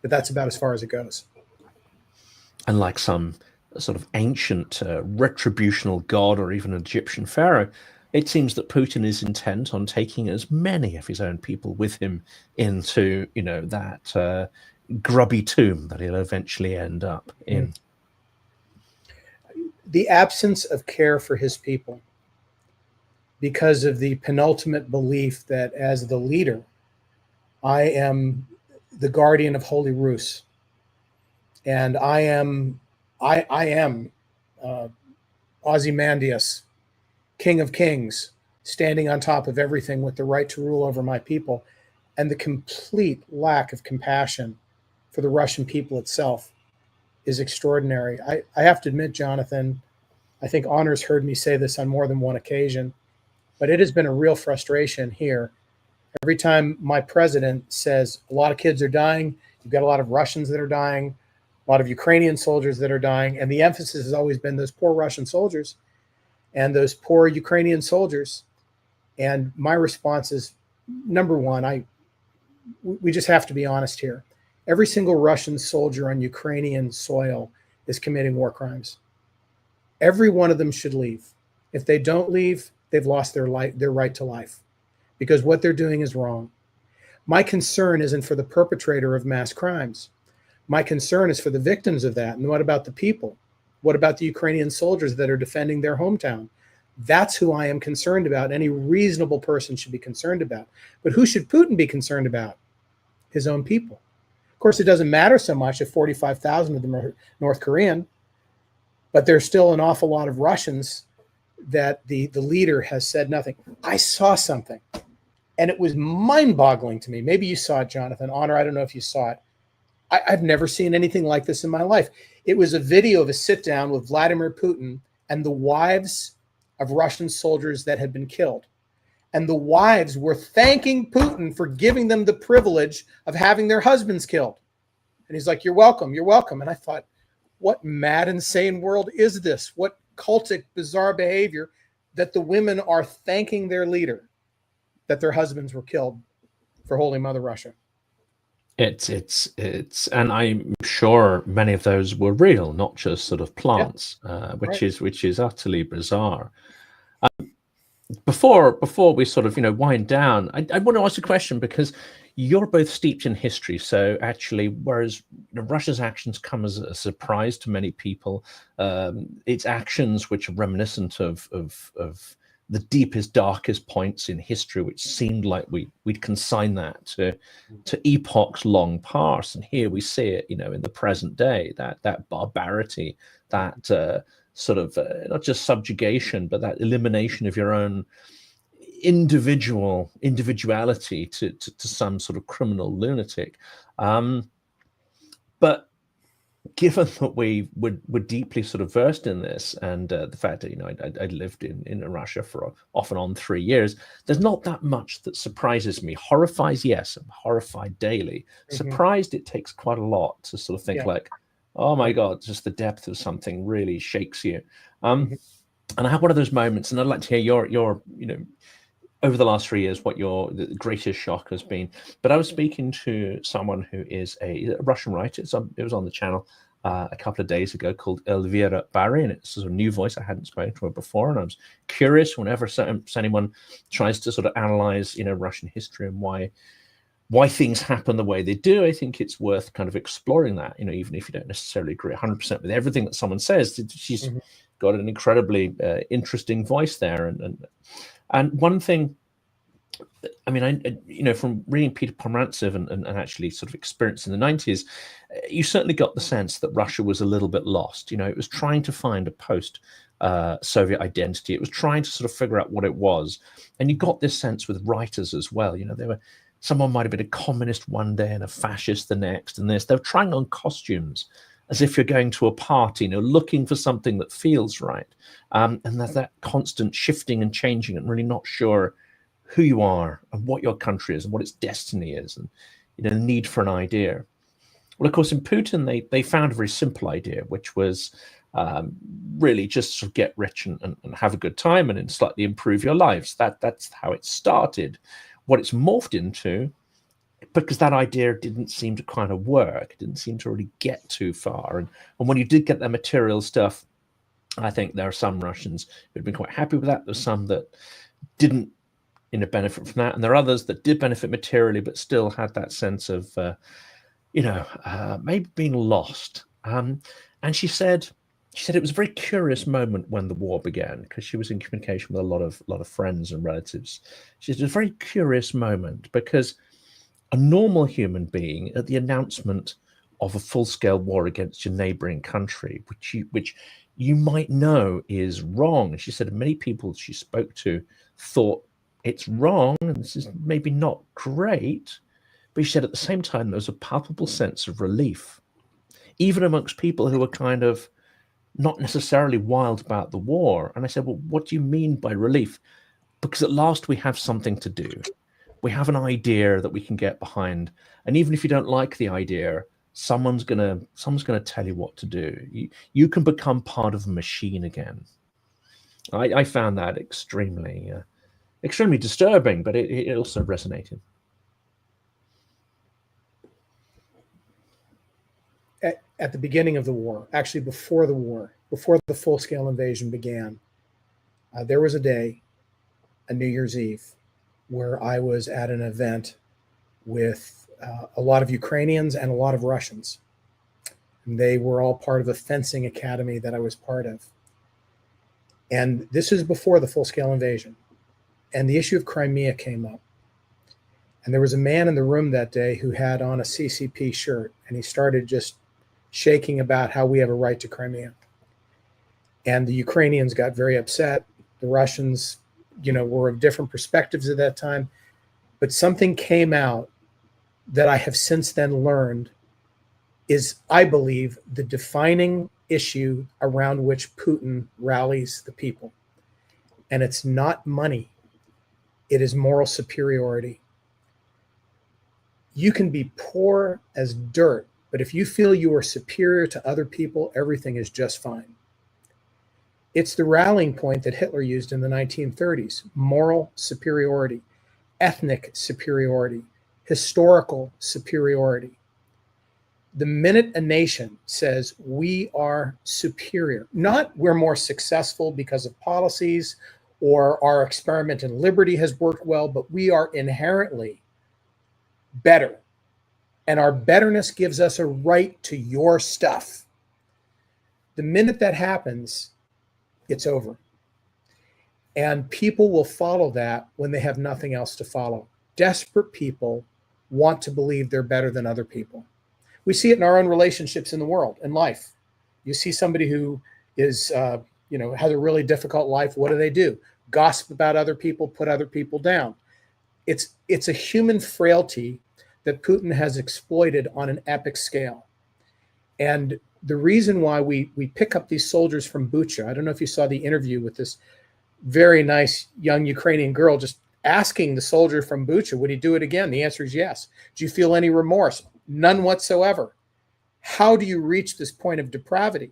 Speaker 3: But that's about as far as it goes.
Speaker 1: And like some sort of ancient retributional god or even Egyptian pharaoh, it seems that Putin is intent on taking as many of his own people with him into, you know, that grubby tomb that he'll eventually end up in.
Speaker 3: The absence of care for his people, because of the penultimate belief that as the leader, I am the guardian of Holy Rus, and I am Ozymandias, King of Kings, standing on top of everything with the right to rule over my people, and the complete lack of compassion for the Russian people itself is extraordinary. I have to admit, Jonathan, I think Honor's heard me say this on more than one occasion, but it has been a real frustration here. Every time my president says a lot of kids are dying, you've got a lot of Russians that are dying, a lot of Ukrainian soldiers that are dying, and the emphasis has always been those poor Russian soldiers and those poor Ukrainian soldiers. And my response is, number one, we just have to be honest here. Every single Russian soldier on Ukrainian soil is committing war crimes. Every one of them should leave. If they don't leave, they've lost their right to life, because what they're doing is wrong. My concern isn't for the perpetrator of mass crimes. My concern is for the victims of that. And what about the people? What about the Ukrainian soldiers that are defending their hometown? That's who I am concerned about. Any reasonable person should be concerned about. But who should Putin be concerned about? His own people. Of course, it doesn't matter so much if 45,000 of them are North Korean, but there's still an awful lot of Russians that the leader has said nothing. I saw something, and it was mind-boggling to me. Maybe you saw it, Jonathan. Honor, I don't know if you saw it. I've never seen anything like this in my life. It was a video of a sit-down with Vladimir Putin and the wives of Russian soldiers that had been killed. And the wives were thanking Putin for giving them the privilege of having their husbands killed. And he's like, you're welcome, you're welcome. And I thought, what mad, insane world is this? What cultic, bizarre behavior that the women are thanking their leader that their husbands were killed for Holy Mother Russia.
Speaker 1: It's and I'm sure many of those were real, not just sort of plants, which is utterly bizarre. Before we sort of wind down, I want to ask a question, because you're both steeped in history. So actually, whereas Russia's actions come as a surprise to many people, its actions which are reminiscent of the deepest, darkest points in history, which seemed like we'd consign that to epochs long past, and here we see it, in the present day, that barbarity, that sort of not just subjugation, but that elimination of your own individuality to some sort of criminal lunatic. But given that we were deeply sort of versed in this, and the fact that I lived in Russia for off and on 3 years, there's not that much that surprises me. Horrifies, yes, I'm horrified daily. Surprised, it takes quite a lot to sort of think like, oh my God, just the depth of something really shakes you. And I have one of those moments, and I'd like to hear your over the last 3 years, what the greatest shock has been. But I was speaking to someone who is a Russian writer. It was on the channel a couple of days ago, called Elvira Barry, and it's sort of a new voice. I hadn't spoken to her before, and I was curious whenever anyone tries to sort of analyze, Russian history and why things happen the way they do. I think it's worth kind of exploring that, even if you don't necessarily agree 100% with everything that someone says. She's got an incredibly interesting voice there, and one thing, I mean, from reading Peter Pomerantsev and actually sort of experience in the 90s, you certainly got the sense that Russia was a little bit lost. It was trying to find a post-Soviet identity. It was trying to sort of figure out what it was. And you got this sense with writers as well. Someone might have been a communist one day and a fascist the next, and they were trying on costumes as if you're going to a party, looking for something that feels right. And there's that constant shifting and changing and really not sure who you are and what your country is and what its destiny is, and the need for an idea. Well, of course, in Putin, they found a very simple idea, which was really just sort of get rich and have a good time and slightly improve your lives. That's how it started. What it's morphed into, because that idea didn't seem to kind of work, it didn't seem to really get too far. And when you did get that material stuff, I think there are some Russians who'd been quite happy with that. There's some that didn't benefit from that. And there are others that did benefit materially, but still had that sense of, maybe being lost. And she said it was a very curious moment when the war began, because she was in communication with a lot of friends and relatives. She said it was a very curious moment because a normal human being, at the announcement of a full-scale war against your neighboring country, which you might know is wrong. And she said many people she spoke to thought it's wrong and this is maybe not great. But she said at the same time, there was a palpable sense of relief, even amongst people who were kind of not necessarily wild about the war. And I said, well, what do you mean by relief? Because at last we have something to do. We have an idea that we can get behind. And even if you don't like the idea, someone's gonna tell you what to do. You can become part of the machine again. I found that extremely disturbing, but it also resonated.
Speaker 3: At the beginning of the war, actually before the war, before the full-scale invasion began, there was a day, a New Year's Eve, where I was at an event with a lot of Ukrainians and a lot of Russians. And they were all part of a fencing academy that I was part of. And this is before the full-scale invasion. And the issue of Crimea came up. And there was a man in the room that day who had on a CCP shirt, and he started just shaking about how we have a right to Crimea. And the Ukrainians got very upset. The Russians, were of different perspectives at that time. But something came out that I have since then learned is, I believe, the defining issue around which Putin rallies the people. And it's not money. It is moral superiority. You can be poor as dirt, but if you feel you are superior to other people, everything is just fine. It's the rallying point that Hitler used in the 1930s: moral superiority, ethnic superiority, historical superiority. The minute a nation says we are superior, not we're more successful because of policies or our experiment in liberty has worked well, but we are inherently better. And our betterness gives us a right to your stuff. The minute that happens, it's over. And people will follow that when they have nothing else to follow. Desperate people want to believe they're better than other people. We see it in our own relationships in the world, in life. You see somebody who is, has a really difficult life. What do? Gossip about other people, put other people down. It's a human frailty that Putin has exploited on an epic scale. And the reason why we pick up these soldiers from Bucha, I don't know if you saw the interview with this very nice young Ukrainian girl just asking the soldier from Bucha, would he do it again? The answer is yes. Do you feel any remorse? None whatsoever. How do you reach this point of depravity?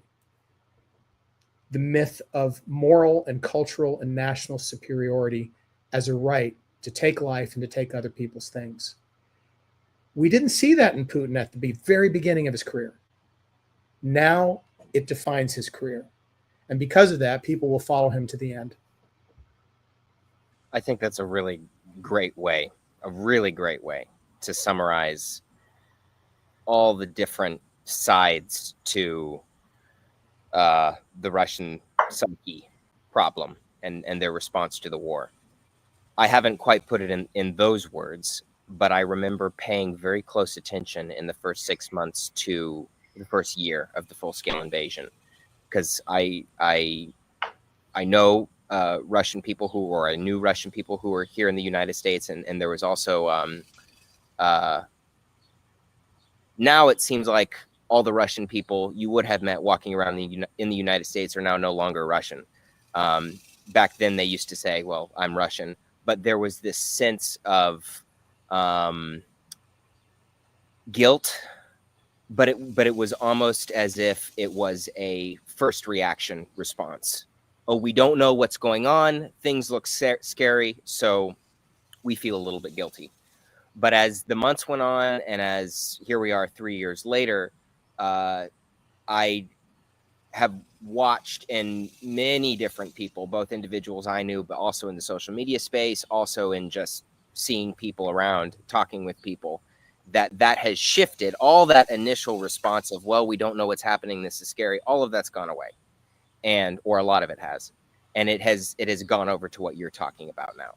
Speaker 3: The myth of moral and cultural and national superiority as a right to take life and to take other people's things. We didn't see that in Putin at the very beginning of his career. Now it defines his career. And because of that, people will follow him to the end.
Speaker 2: I think that's a really great way to summarize all the different sides to the Russian psyche problem and their response to the war. I haven't quite put it in those words, but I remember paying very close attention in the first 6 months to the first year of the full-scale invasion, because I know Russian people I knew Russian people who were here in the United States, and there was also now it seems like all the Russian people you would have met walking around in the United States are now no longer Russian. Back then they used to say, well, I'm Russian, but there was this sense of guilt, but it was almost as if it was a first reaction response. Oh, we don't know what's going on. Things look scary, so we feel a little bit guilty. But as the months went on, and as here we are 3 years later, I have watched in many different people, both individuals I knew, but also in the social media space, also in just seeing people around, talking with people, that has shifted. All that initial response of, well, we don't know what's happening, this is scary, all of that's gone away. Or a lot of it has. And it has gone over to what you're talking about now.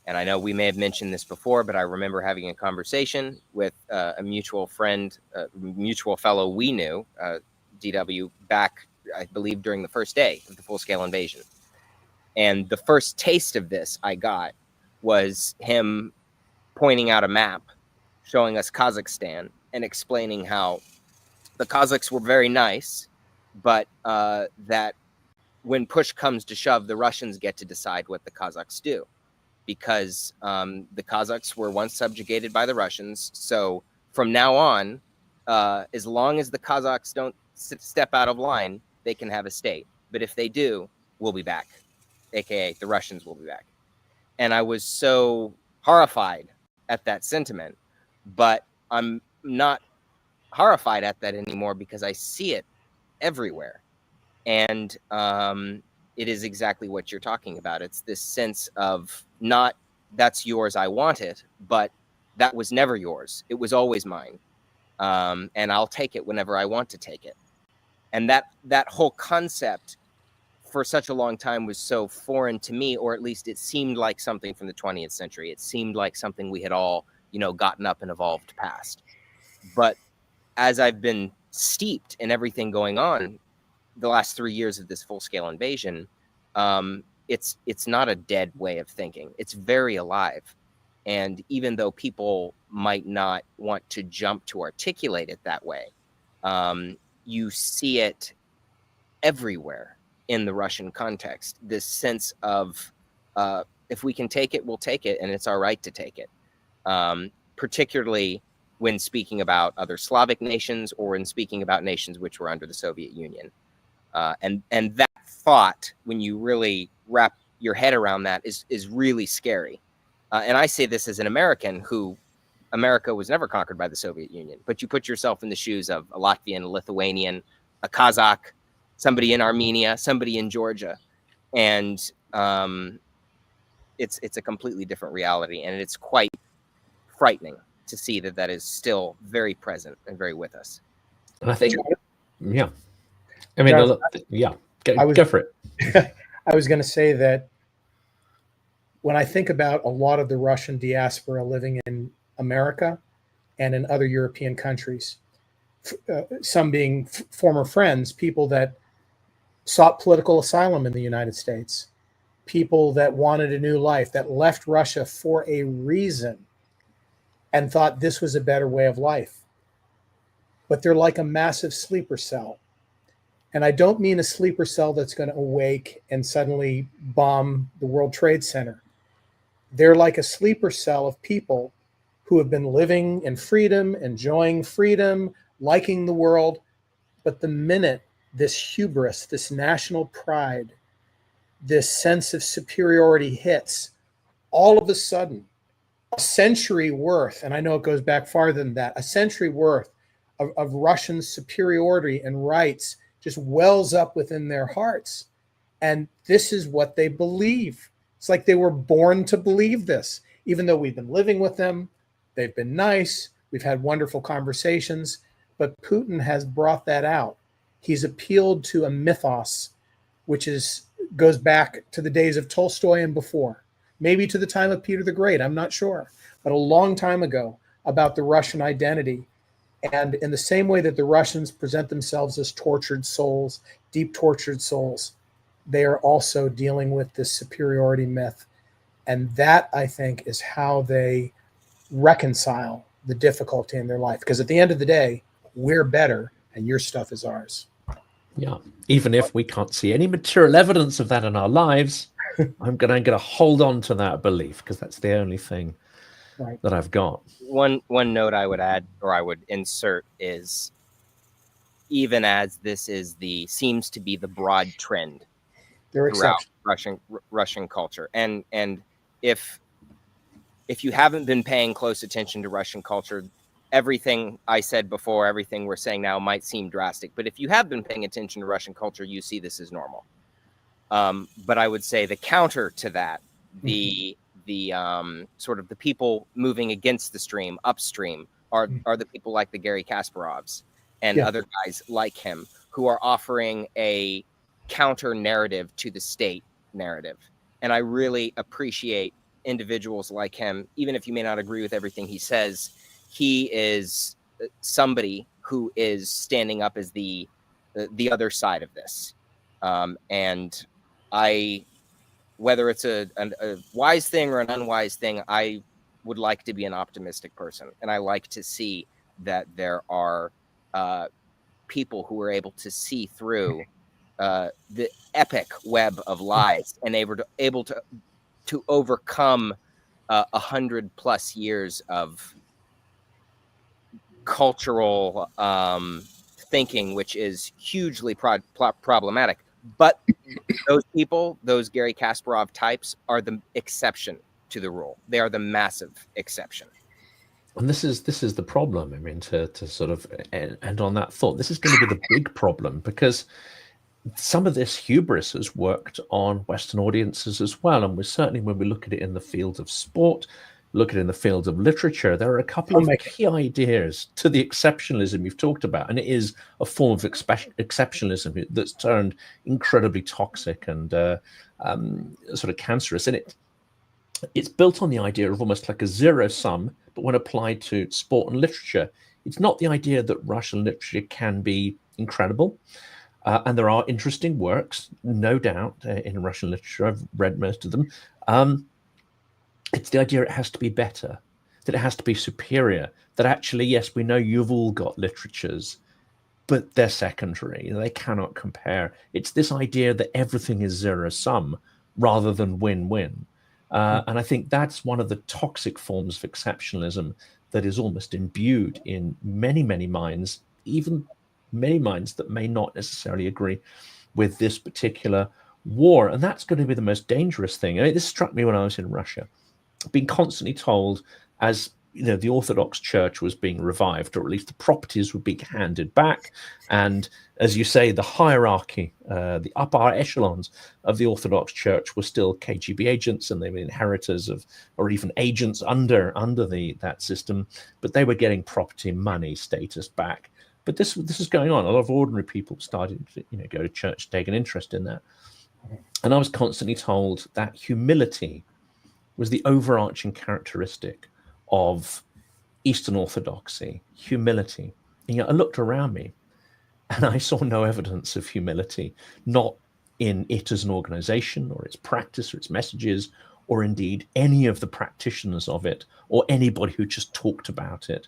Speaker 2: And I know we may have mentioned this before, but I remember having a conversation with a mutual friend, a mutual fellow we knew, DW, back, I believe, during the first day of the full-scale invasion. And the first taste of this I got was him pointing out a map, showing us Kazakhstan, and explaining how the Kazakhs were very nice, but that when push comes to shove, the Russians get to decide what the Kazakhs do, because the Kazakhs were once subjugated by the Russians. So from now on, as long as the Kazakhs don't step out of line, they can have a state. But if they do, we'll be back, aka the Russians will be back. And I was so horrified at that sentiment, but I'm not horrified at that anymore because I see it everywhere. And it is exactly what you're talking about. It's this sense of not that's yours, I want it, but that was never yours. It was always mine. And I'll take it whenever I want to take it. And that whole concept for such a long time was so foreign to me, or at least it seemed like something from the 20th century. It seemed like something we had all, gotten up and evolved past. But as I've been steeped in everything going on the last 3 years of this full-scale invasion, it's not a dead way of thinking. It's very alive. And even though people might not want to jump to articulate it that way, you see it everywhere in the Russian context. This sense of if we can take it, we'll take it, and it's our right to take it. Particularly when speaking about other Slavic nations or in speaking about nations which were under the Soviet Union. And that thought, when you really wrap your head around that, is really scary. And I say this as an American who, America was never conquered by the Soviet Union, but you put yourself in the shoes of a Latvian, a Lithuanian, a Kazakh, somebody in Armenia, somebody in Georgia. And it's a completely different reality. And it's quite frightening to see that is still very present and very with us.
Speaker 1: And I think, yeah. I mean, go for it.
Speaker 3: I was going to say that when I think about a lot of the Russian diaspora living in America and in other European countries, some being former friends, people that sought political asylum in the United States, people that wanted a new life, that left Russia for a reason and thought this was a better way of life. But they're like a massive sleeper cell. And I don't mean a sleeper cell that's going to awake and suddenly bomb the World Trade Center. They're like a sleeper cell of people who have been living in freedom, enjoying freedom, liking the world. But the minute this hubris, this national pride, this sense of superiority hits, all of a sudden, a century worth, and I know it goes back farther than that, a century worth of Russian superiority and rights just wells up within their hearts. And this is what they believe. It's like they were born to believe this, even though we've been living with them. They've been nice. We've had wonderful conversations, but Putin has brought that out. He's appealed to a mythos, which goes back to the days of Tolstoy and before, maybe to the time of Peter the Great, I'm not sure, but a long time ago, about the Russian identity. And in the same way that the Russians present themselves as tortured souls, deep tortured souls, they are also dealing with this superiority myth. And that, I think, is how they reconcile the difficulty in their life. Because at the end of the day, we're better and your stuff is ours.
Speaker 1: Yeah, even if we can't see any material evidence of that in our lives, I'm gonna hold on to that belief, because that's the only thing that I've got.
Speaker 2: One note I would add, or I would insert, is even as this is seems to be the broad trend throughout Russian culture, and if you haven't been paying close attention to Russian culture, everything I said before, everything we're saying now might seem drastic, but if you have been paying attention to Russian culture, you see this as normal. But I would say the counter to that, the sort of the people moving against the stream, upstream, are the people like the Gary Kasparovs and other guys like him, who are offering a counter narrative to the state narrative. And I really appreciate individuals like him. Even if you may not agree with everything he says, he is somebody who is standing up as the other side of this. And whether it's a wise thing or an unwise thing, I would like to be an optimistic person. And I like to see that there are people who are able to see through the epic web of lies and able to overcome 100+ years of cultural thinking, which is hugely problematic. But those people, those Gary Kasparov types, are the exception to the rule. They are the massive exception.
Speaker 1: And this is the problem. I mean, to sort of end on that thought, this is going to be the big problem, because some of this hubris has worked on Western audiences as well. And we're certainly, when we look at it in the field of sport, look at it in the field of literature, there are a couple of key ideas to the exceptionalism you've talked about. And it is a form of exceptionalism that's turned incredibly toxic and sort of cancerous. And it's built on the idea of almost like a zero sum, but when applied to sport and literature, it's not the idea that Russian literature can be incredible. And there are interesting works, no doubt, in Russian literature. I've read most of them. It's the idea it has to be better, that it has to be superior, that actually, yes, we know you've all got literatures, but they're secondary. They cannot compare. It's this idea that everything is zero sum rather than win-win. And I think that's one of the toxic forms of exceptionalism that is almost imbued in many, many minds, even many minds that may not necessarily agree with this particular war. And that's going to be the most dangerous thing. I mean, this struck me when I was in Russia. I've been constantly told, as you know, the Orthodox Church was being revived, or at least the properties were being handed back. And as you say, the hierarchy, the upper echelons of the Orthodox Church were still KGB agents, and they were inheritors of, or even agents under that system, but they were getting property, money, status back. But this is going on. A lot of ordinary people started to, go to church, take an interest in that. And I was constantly told that humility was the overarching characteristic of Eastern Orthodoxy, humility. And I looked around me and I saw no evidence of humility, not in it as an organization or its practice or its messages, or indeed any of the practitioners of it, or anybody who just talked about it.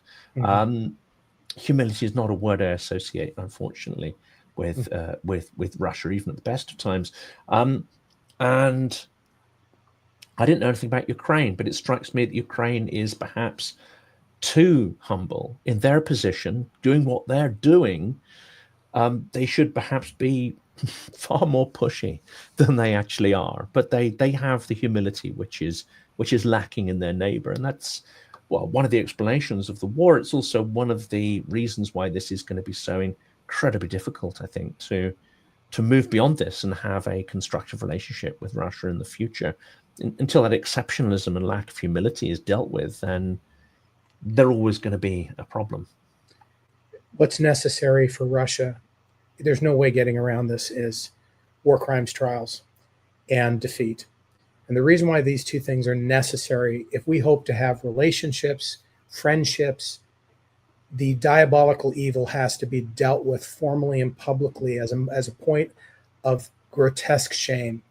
Speaker 1: Humility is not a word I associate, unfortunately, with Russia, even at the best of times. And I didn't know anything about Ukraine, but it strikes me that Ukraine is perhaps too humble in their position, doing what they're doing. They should perhaps be far more pushy than they actually are, but they have the humility which is lacking in their neighbor. And that's, well, one of the explanations of the war. It's also one of the reasons why this is going to be so incredibly difficult, I think, to move beyond this and have a constructive relationship with Russia in the future. Until that exceptionalism and lack of humility is dealt with, then they're always going to be a problem.
Speaker 3: What's necessary for Russia, there's no way getting around this, is war crimes trials and defeat. And the reason why these two things are necessary, if we hope to have relationships, friendships, the diabolical evil has to be dealt with formally and publicly as a point of grotesque shame.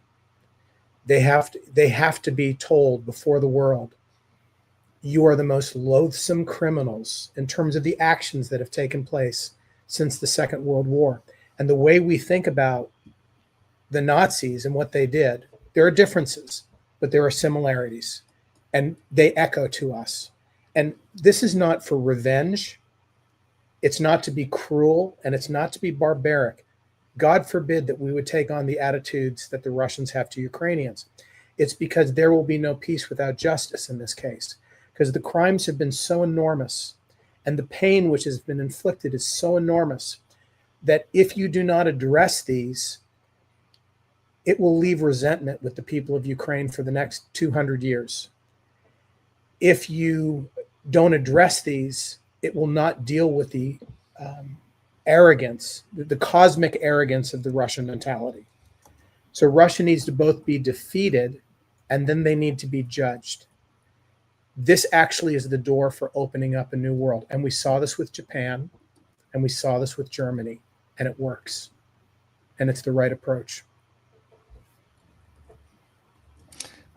Speaker 3: They have to be told before the world, you are the most loathsome criminals in terms of the actions that have taken place since the Second World War. And the way we think about the Nazis and what they did, there are differences, but there are similarities, and they echo to us. And this is not for revenge. It's not to be cruel, and it's not to be barbaric. God forbid that we would take on the attitudes that the Russians have to Ukrainians. It's because there will be no peace without justice in this case, because the crimes have been so enormous and the pain which has been inflicted is so enormous that if you do not address these, it will leave resentment with the people of Ukraine for the next 200 years. If you don't address these, it will not deal with the arrogance, the cosmic arrogance of the Russian mentality. So Russia needs to both be defeated and then they need to be judged. This actually is the door for opening up a new world. And we saw this with Japan and we saw this with Germany, and it works. And it's the right approach.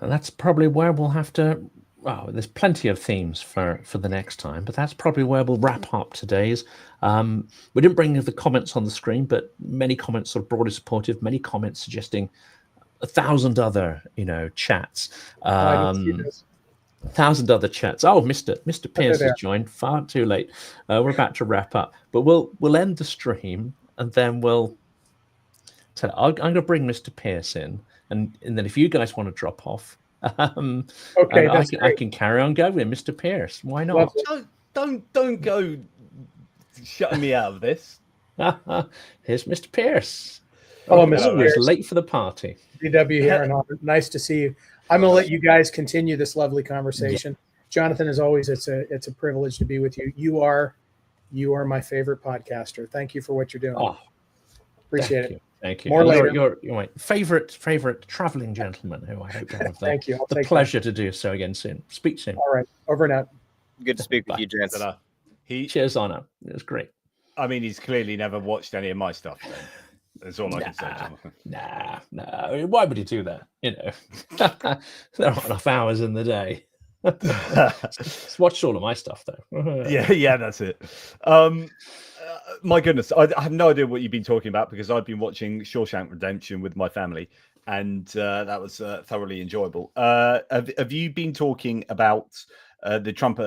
Speaker 1: And that's probably where we'll have to, well, there's plenty of themes for the next time, but that's probably where we'll wrap up today's. We didn't bring the comments on the screen, but many comments sort of broadly supportive, many comments suggesting 1,000 other, chats. 1,000 other chats. Oh, Mr. Pearce has joined far too late. We're about to wrap up, but we'll end the stream and then we'll tell. I'm going to bring Mr. Pearce in, and then if you guys want to drop off,
Speaker 3: okay,
Speaker 1: I can carry on going, Mr. Pearce. Why not?
Speaker 4: Don't go shutting me out of this.
Speaker 1: Here's Mr. Pearce.
Speaker 3: Hello, Mr.
Speaker 1: Always
Speaker 3: Pearce.
Speaker 1: late for the party.
Speaker 3: DW here, and nice to see you. I'm going to let you guys continue this lovely conversation. Yeah. Jonathan, as always, it's a privilege to be with you. You are my favorite podcaster. Thank you for what you're doing.
Speaker 1: Oh,
Speaker 3: appreciate it.
Speaker 1: Thank you.
Speaker 3: More later.
Speaker 1: You're my favorite traveling gentleman who I hope to have
Speaker 3: Thank you.
Speaker 1: the pleasure to do so again soon. Speak soon.
Speaker 3: All right. Over and out.
Speaker 2: Good to speak with you, gents.
Speaker 1: Cheers, Anna. It was great.
Speaker 4: I mean, he's clearly never watched any of my stuff. Then. That's all I can say, Jonathan.
Speaker 1: Nah. Why would he do that? There aren't enough hours in the day. Just watch all of my stuff, though.
Speaker 4: yeah, that's it. My goodness, I have no idea what you've been talking about because I've been watching Shawshank Redemption with my family, and that was thoroughly enjoyable. Have you been talking about the Trump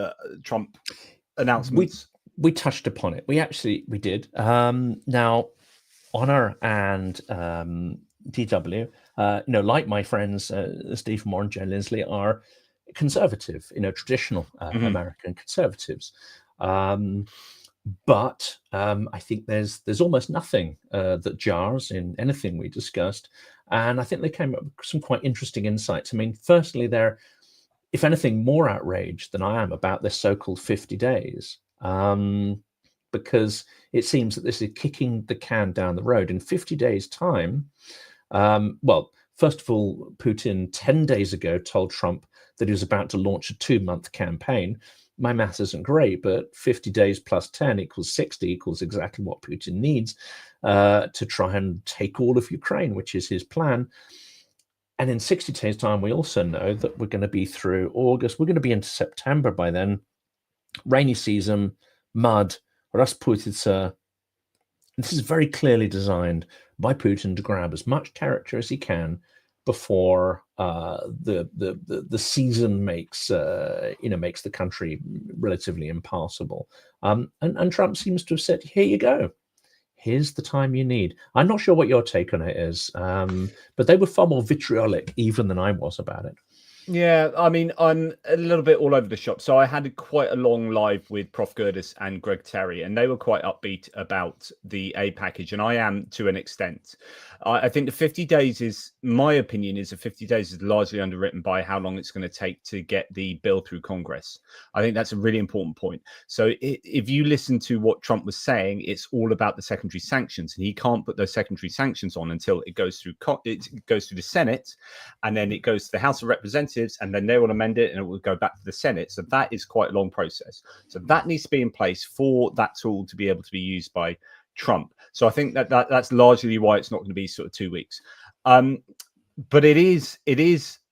Speaker 4: announcements?
Speaker 1: We touched upon it. We did. Now, Honor and DW, like my friends Steve Moore and Jen Lindsley, are conservative, traditional American conservatives. But I think there's almost nothing that jars in anything we discussed, and I think they came up with some quite interesting insights. I mean, firstly, they're, if anything, more outraged than I am about this so-called 50 days. Because it seems that this is kicking the can down the road. In 50 days' time, first of all, Putin 10 days ago told Trump that he was about to launch a 2-month campaign. My math isn't great, but 50 days plus 10 equals 60, equals exactly what Putin needs to try and take all of Ukraine, which is his plan. And in 60 days' time, we also know that we're going to be through August. We're going to be into September by then. Rainy season, mud, Rasputitsa. This is very clearly designed by Putin to grab as much territory as he can before the season makes the country relatively impassable. And Trump seems to have said, "Here you go. Here's the time you need." I'm not sure what your take on it is, but they were far more vitriolic even than I was about it.
Speaker 4: Yeah, I mean, I'm a little bit all over the shop. So I had quite a long live with Prof. Gerdes and Greg Terry, and they were quite upbeat about the aid package, and I am to an extent. I think the 50 days is, my opinion, is the 50 days is largely underwritten by how long it's going to take to get the bill through Congress. I think that's a really important point. So if you listen to what Trump was saying, it's all about the secondary sanctions, and he can't put those secondary sanctions on until it goes through the Senate, and then it goes to the House of Representatives, and then they will amend it, and it will go back to the Senate. So that is quite a long process. So that needs to be in place for that tool to be able to be used by Trump. So I think that's largely why it's not going to be sort of 2 weeks. But it is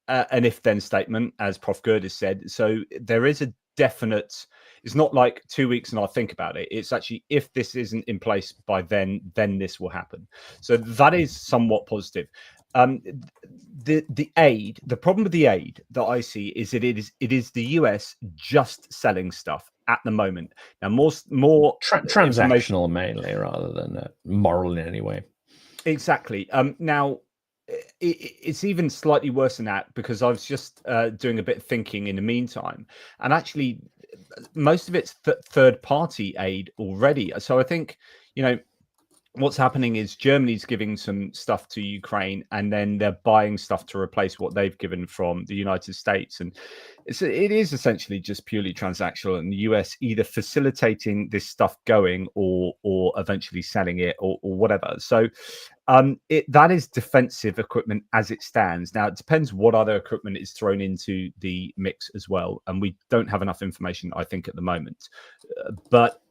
Speaker 4: an if-then statement, as Prof. Gerdes said. So there is a definite. It's not like 2 weeks and I'll think about it. It's actually, if this isn't in place by then this will happen. So that is somewhat positive. The aid, the problem with the aid that I see is that it is the US just selling stuff at the moment. Now, more
Speaker 1: transactional mainly, rather than moral in any way.
Speaker 4: Exactly. Now, it's even slightly worse than that, because I was just doing a bit of thinking in the meantime, and actually most of it's third-party aid already. So I think, what's happening is Germany's giving some stuff to Ukraine, and then they're buying stuff to replace what they've given from the United States. And it is essentially just purely transactional, and the US either facilitating this stuff going or eventually selling it or whatever. So that is defensive equipment as it stands. Now, it depends what other equipment is thrown into the mix as well. And we don't have enough information, I think, at the moment. But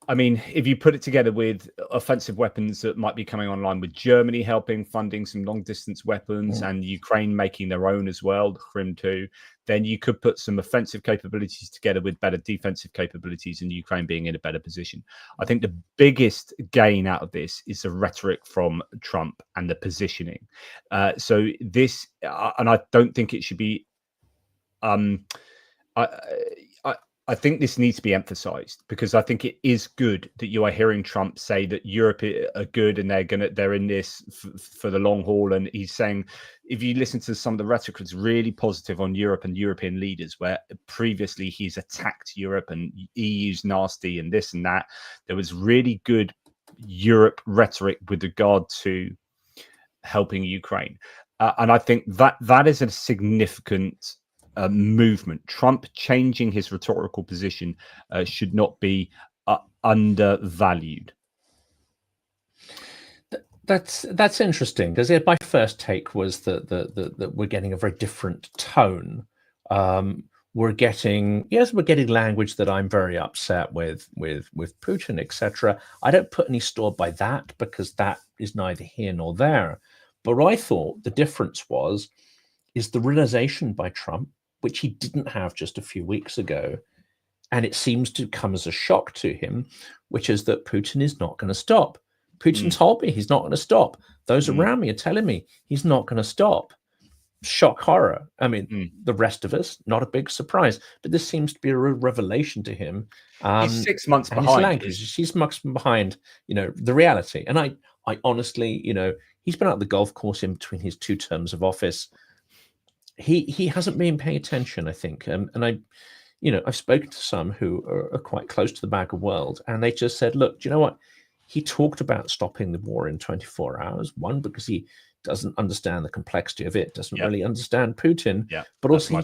Speaker 4: I mean, if you put it together with offensive weapons that might be coming online, with Germany funding some long-distance weapons, and Ukraine making their own as well, Crim too, then you could put some offensive capabilities together with better defensive capabilities, and Ukraine being in a better position. I think the biggest gain out of this is the rhetoric from Trump and the positioning. So this, and I don't think it should be. I think this needs to be emphasized, because I think it is good that you are hearing Trump say that Europe are good and they're in this for the long haul. And he's saying, if you listen to some of the rhetoric, it's really positive on Europe and European leaders, where previously he's attacked Europe and EU's nasty and this and that. There was really good Europe rhetoric with regard to helping Ukraine. And I think that is a significant movement. Trump changing his rhetorical position should not be undervalued.
Speaker 1: That's interesting, because my first take was that we're getting a very different tone. We're getting language that I'm very upset with Putin, etc. I don't put any store by that, because that is neither here nor there. But what I thought the difference is the realization by Trump, which he didn't have just a few weeks ago, and it seems to come as a shock to him, which is that Putin is not going to stop. Putin told me he's not going to stop. Those around me are telling me he's not going to stop. Shock, horror. I mean, the rest of us, not a big surprise, but this seems to be a revelation to him.
Speaker 4: He's 6 months behind.
Speaker 1: His language, he's much behind, the reality. And I honestly, he's been out the golf course in between his 2 terms of office. He hasn't been paying attention, I think. And I've spoken to some who are quite close to the bag of world, and they just said, look, do you know what? He talked about stopping the war in 24 hours. One, because he doesn't understand the complexity of it, doesn't really understand Putin, but also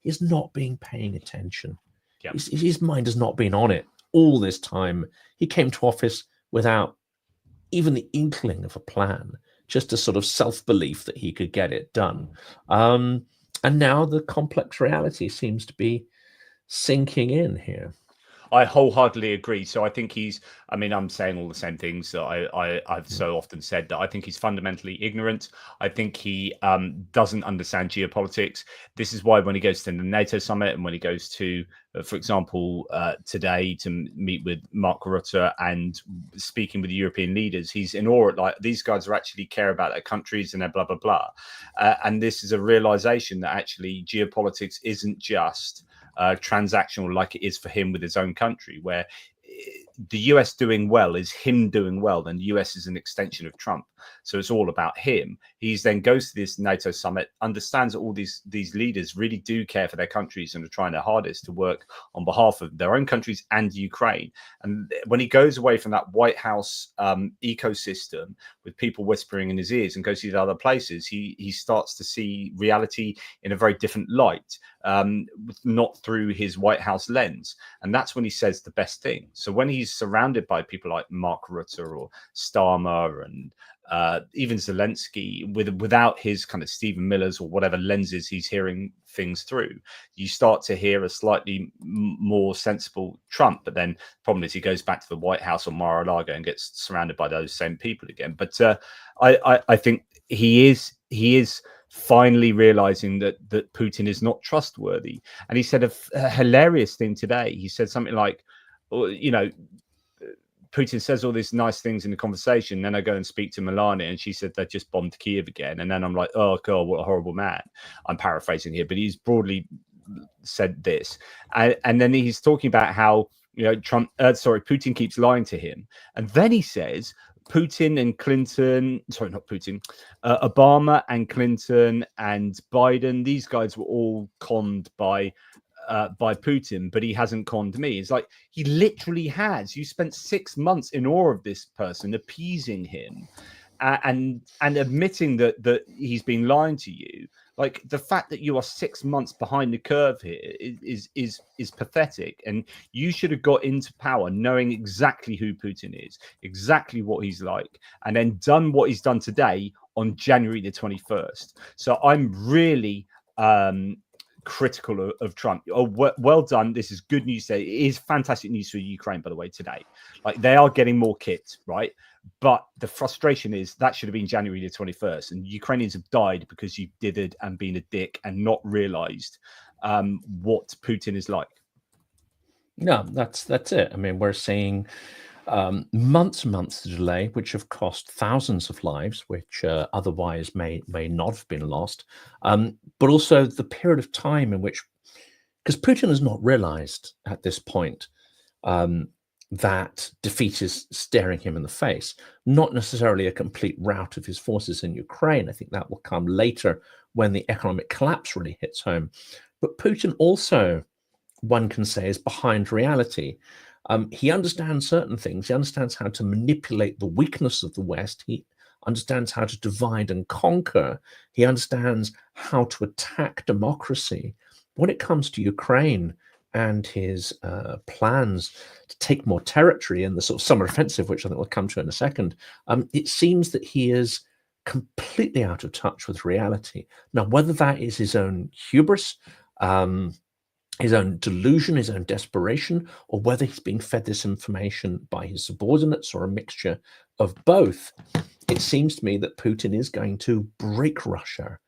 Speaker 1: he's not been paying attention. His mind has not been on it all this time. He came to office without even the inkling of a plan, just a sort of self-belief that he could get it done. And now the complex reality seems to be sinking in here.
Speaker 4: I wholeheartedly agree. So I think I'm saying all the same things that I've so often said, that I think he's fundamentally ignorant. I think he doesn't understand geopolitics. This is why when he goes to the NATO summit, and when he goes to, for example, today to meet with Mark Rutte and speaking with the European leaders, he's in awe. Like, these guys are actually care about their countries and their blah, blah, blah. And this is a realization that actually geopolitics isn't just transactional like it is for him with his own country, where the US doing well is him doing well, and the US is an extension of Trump. So it's all about him. He then goes to this NATO summit, understands that all these leaders really do care for their countries and are trying their hardest to work on behalf of their own countries and Ukraine. And when he goes away from that White House ecosystem with people whispering in his ears and goes to these other places, he starts to see reality in a very different light, not through his White House lens. And that's when he says the best thing. So when he's surrounded by people like Mark Rutte or Starmer and even Zelensky, without his kind of Stephen Miller's or whatever lenses he's hearing things through, you start to hear a slightly more sensible Trump. But then the problem is he goes back to the White House or Mar-a-Lago and gets surrounded by those same people again. But I think he is he is finally realizing that Putin is not trustworthy. And he said a hilarious thing today. He said something like, you know, Putin says all these nice things in the conversation. Then I go and speak to Melania, and she said they just bombed Kiev again. And then I'm like, oh God, what a horrible man. I'm paraphrasing here, but he's broadly said this. And then he's talking about how, you know, Putin keeps lying to him. And then he says, Putin and Clinton, sorry, not Putin, Obama and Clinton and Biden, these guys were all conned by Putin, but he hasn't conned me. It's like, he literally has. You spent 6 months in awe of this person, appeasing him, and admitting that he's been lying to you. Like, the fact that you are 6 months behind the curve here is pathetic. And you should have got into power knowing exactly who Putin is, exactly what he's like, and then done what he's done today on January the 21st. So I'm really critical of Trump. Oh, well done. This is good news. It is fantastic news for Ukraine, by the way, today. Like, they are getting more kit, right? But the frustration is that should have been January the 21st, and Ukrainians have died because you did it and been a dick and not realized what Putin is like.
Speaker 1: No, that's it. I mean, we're seeing months and months of delay, which have cost thousands of lives, which otherwise may not have been lost. But also the period of time in which, because Putin has not realized at this point that defeat is staring him in the face, not necessarily a complete rout of his forces in Ukraine. I think that will come later when the economic collapse really hits home. But Putin also, one can say, is behind reality. He understands certain things. He understands how to manipulate the weakness of the West. He understands how to divide and conquer. He understands how to attack democracy. When it comes to Ukraine and his plans to take more territory in the sort of summer offensive, which I think we'll come to in a second, it seems that he is completely out of touch with reality. Now, whether that is his own hubris, his own delusion, his own desperation, or whether he's being fed this information by his subordinates or a mixture of both, it seems to me that Putin is going to break Russia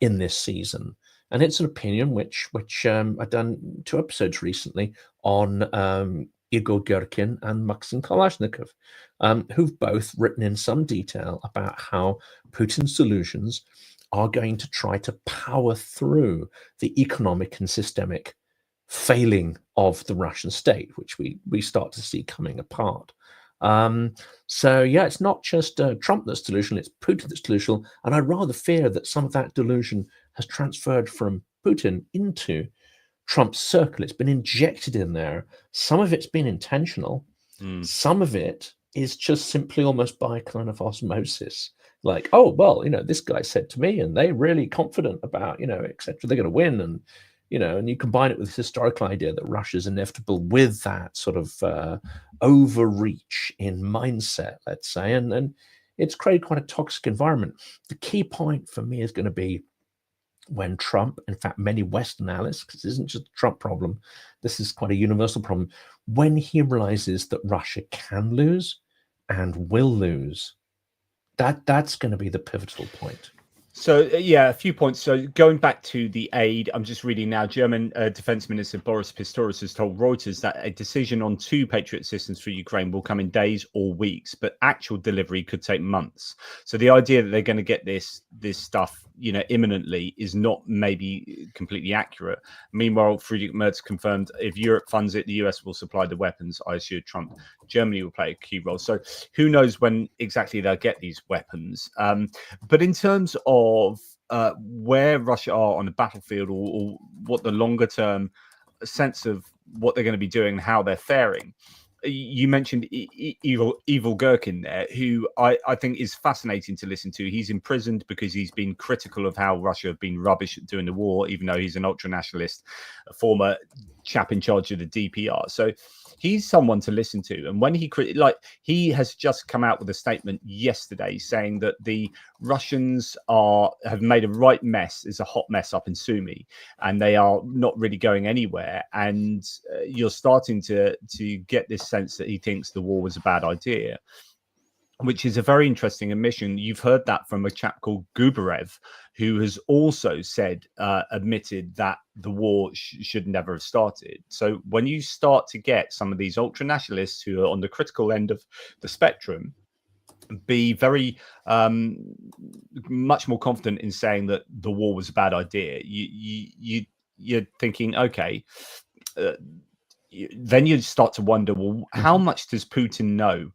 Speaker 1: in this season. And it's an opinion which I've done 2 episodes recently on Igor Girkin and Maxim Kalashnikov, who've both written in some detail about how Putin's delusions are going to try to power through the economic and systemic failing of the Russian state, which we start to see coming apart. So yeah, it's not just Trump that's delusional, it's Putin that's delusional. And I rather fear that some of that delusion has transferred from Putin into Trump's circle. It's been injected in there. Some of it's been intentional. Some of it is just simply almost by kind of osmosis. Like, oh, well, you know, this guy said to me, and they're really confident about, you know, etc. They're going to win. And, you know, and you combine it with this historical idea that Russia's inevitable with that sort of overreach in mindset, let's say. And it's created quite a toxic environment. The key point for me is going to be when Trump, in fact, many Western analysts, because this isn't just a Trump problem, this is quite a universal problem, when he realizes that Russia can lose and will lose, that's going to be the pivotal point.
Speaker 4: So, yeah, a few points. So going back to the aid, I'm just reading now, German Defense Minister Boris Pistorius has told Reuters that a decision on 2 Patriot systems for Ukraine will come in days or weeks, but actual delivery could take months. So the idea that they're going to get this stuff, you know, imminently is not maybe completely accurate. Meanwhile, Friedrich Merz confirmed if Europe funds it, the US will supply the weapons. I assured Trump Germany will play a key role. So who knows when exactly they'll get these weapons. But in terms of where Russia are on the battlefield, or what the longer term sense of what they're going to be doing and how they're faring, you mentioned Evil Gherkin there, who I think is fascinating to listen to. He's imprisoned because he's been critical of how Russia have been rubbish during the war, even though he's an ultra-nationalist, a former chap in charge of the DPR. So he's someone to listen to. And when he has just come out with a statement yesterday saying that the Russians have made a right mess. It's a hot mess up in Sumy, and they are not really going anywhere. And you're starting to get this sense that he thinks the war was a bad idea. which is a very interesting admission. You've heard that from a chap called Gubarev, who has also said, admitted that the war should never have started. So when you start to get some of these ultra nationalists who are on the critical end of the spectrum be very much more confident in saying that the war was a bad idea, you're thinking, okay, then you start to wonder, well, how much does Putin know?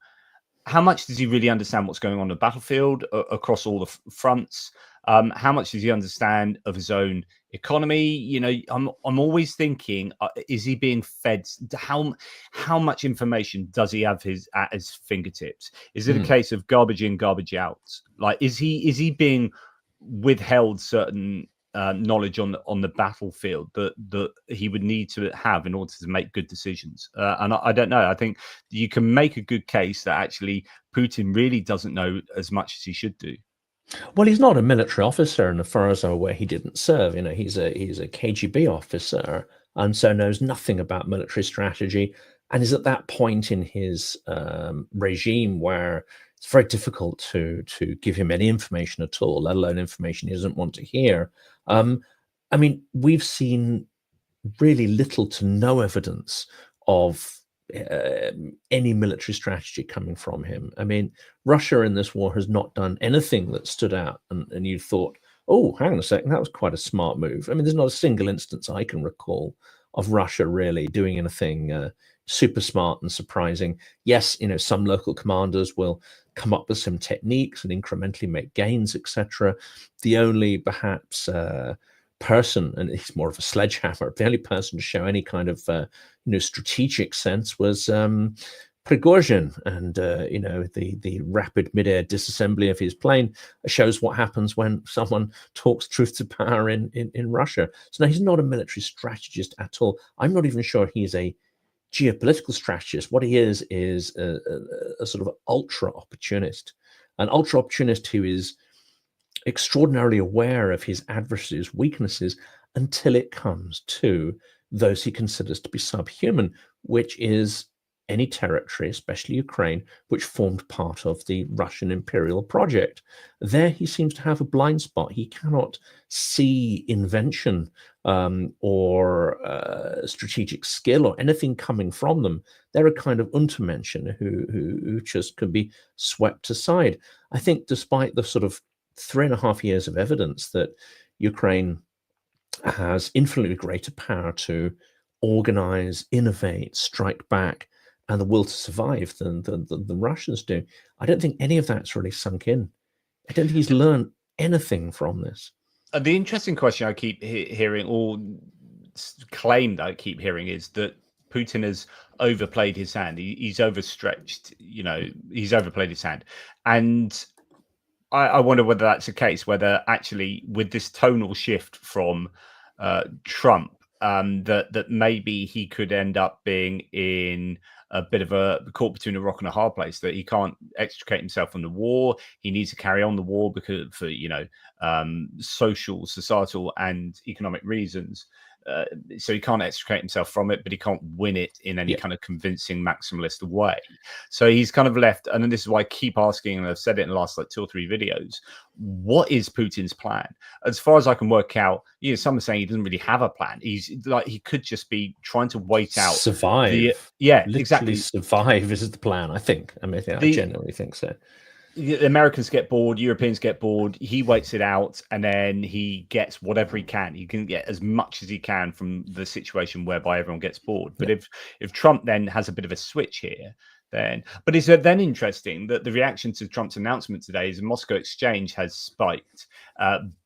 Speaker 4: How much does he really understand what's going on the battlefield across all the fronts? How much does he understand of his own economy? You know, I'm always thinking, is he being fed? How much information does he have at his fingertips? Is it a case of garbage in, garbage out? Like, is he being withheld certain knowledge on the battlefield that he would need to have in order to make good decisions? And I don't know. I think you can make a good case that actually Putin really doesn't know as much as he should do.
Speaker 1: Well, he's not a military officer, and as far as I'm aware, he didn't serve. You know, he's a KGB officer, and so knows nothing about military strategy, and is at that point in his regime where it's very difficult to give him any information at all, let alone information he doesn't want to hear. I mean, we've seen really little to no evidence of any military strategy coming from him. I mean, Russia in this war has not done anything that stood out, and you thought, oh, hang on a second, that was quite a smart move. I mean, there's not a single instance I can recall of Russia really doing anything super smart and surprising. Yes, you know, some local commanders will come up with some techniques and incrementally make gains, etc. The only perhaps person, and he's more of a sledgehammer, the only person to show any kind of strategic sense was Prigozhin, and the rapid mid-air disassembly of his plane shows what happens when someone talks truth to power in Russia. So now he's not a military strategist at all. I'm not even sure he's a geopolitical strategist. What he is a sort of ultra opportunist, an ultra opportunist who is extraordinarily aware of his adversary's weaknesses until it comes to those he considers to be subhuman, which is any territory, especially Ukraine, which formed part of the Russian imperial project. There he seems to have a blind spot. He cannot see invention or strategic skill or anything coming from them. They're a kind of Untermenschen who just can be swept aside. I think despite the sort of 3.5 years of evidence that Ukraine has infinitely greater power to organize, innovate, strike back, and the will to survive than the Russians do, I don't think any of that's really sunk in. I don't think he's learned anything from this.
Speaker 4: The interesting question I keep hearing, or claim that I keep hearing, is that Putin has overplayed his hand. He's overstretched, he's overplayed his hand. And I wonder whether that's the case, whether actually with this tonal shift from Trump, that maybe he could end up being in a bit of a caught between a rock and a hard place, that he can't extricate himself from the war. He needs to carry on the war because for social, societal, and economic reasons. So he can't extricate himself from it, but he can't win it in any kind of convincing maximalist way. So he's kind of left, and then this is why I keep asking, and I've said it in the last 2 or 3 videos, what is Putin's plan? As far as I can work out, some are saying he doesn't really have a plan. He's like, he could just be trying to wait out,
Speaker 1: survive.
Speaker 4: Literally exactly.
Speaker 1: Survive is the plan, I think. I mean, I genuinely think so.
Speaker 4: The Americans get bored, Europeans get bored. He waits it out, and then he gets whatever he can. He can get as much as he can from the situation whereby everyone gets bored. But if Trump then has a bit of a switch here, but it's then interesting that the reaction to Trump's announcement today is the Moscow exchange has spiked,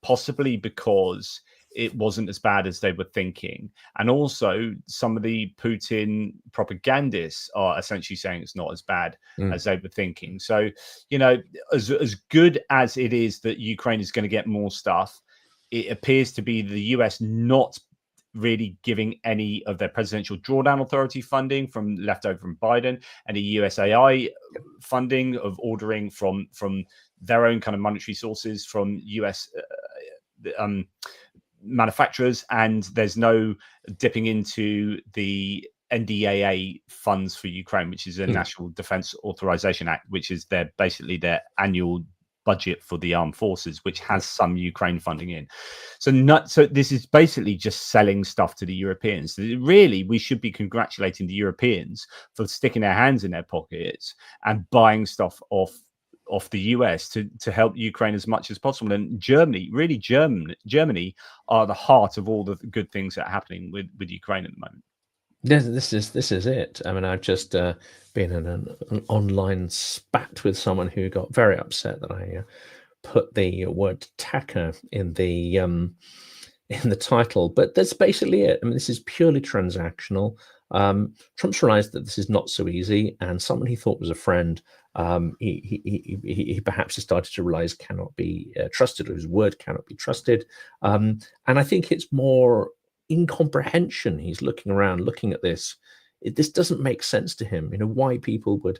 Speaker 4: possibly because it wasn't as bad as they were thinking. And also some of the Putin propagandists are essentially saying it's not as bad as they were thinking. So, as good as it is that Ukraine is going to get more stuff, it appears to be the US not really giving any of their presidential drawdown authority funding from leftover from Biden, any USAI funding of ordering from their own kind of monetary sources from US manufacturers, and there's no dipping into the NDAA funds for Ukraine, which is a National Defense Authorization Act, which is basically their annual budget for the armed forces, which has some Ukraine funding in. So this is basically just selling stuff to the Europeans. Really, we should be congratulating the Europeans for sticking their hands in their pockets and buying stuff off the US to help Ukraine as much as possible. And Germany are the heart of all the good things that are happening with Ukraine at the moment.
Speaker 1: This is it. I mean, I've just been in an online spat with someone who got very upset that I put the word "tacker" in the title, but that's basically it. I mean, this is purely transactional. Trump's realized that this is not so easy, and someone he thought was a friend, he perhaps has started to realize cannot be trusted, or his word cannot be trusted. And I think it's more incomprehension. He's looking around, looking at this. This doesn't make sense to him. You know, why people would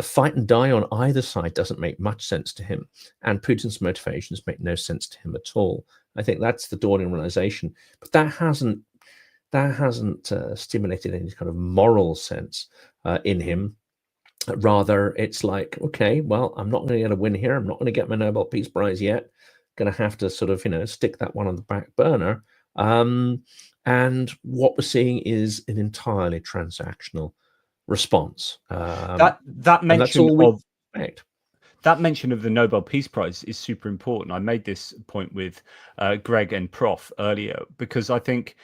Speaker 1: fight and die on either side doesn't make much sense to him, and Putin's motivations make no sense to him at all. I think that's the dawning realization, but that hasn't stimulated any kind of moral sense in him. Rather, it's like, okay, well, I'm not going to get a win here. I'm not going to get my Nobel Peace Prize yet. Going to have to sort of, stick that one on the back burner. And what we're seeing is an entirely transactional response.
Speaker 4: That mention of the Nobel Peace Prize is super important. I made this point with Greg and Prof earlier, because I think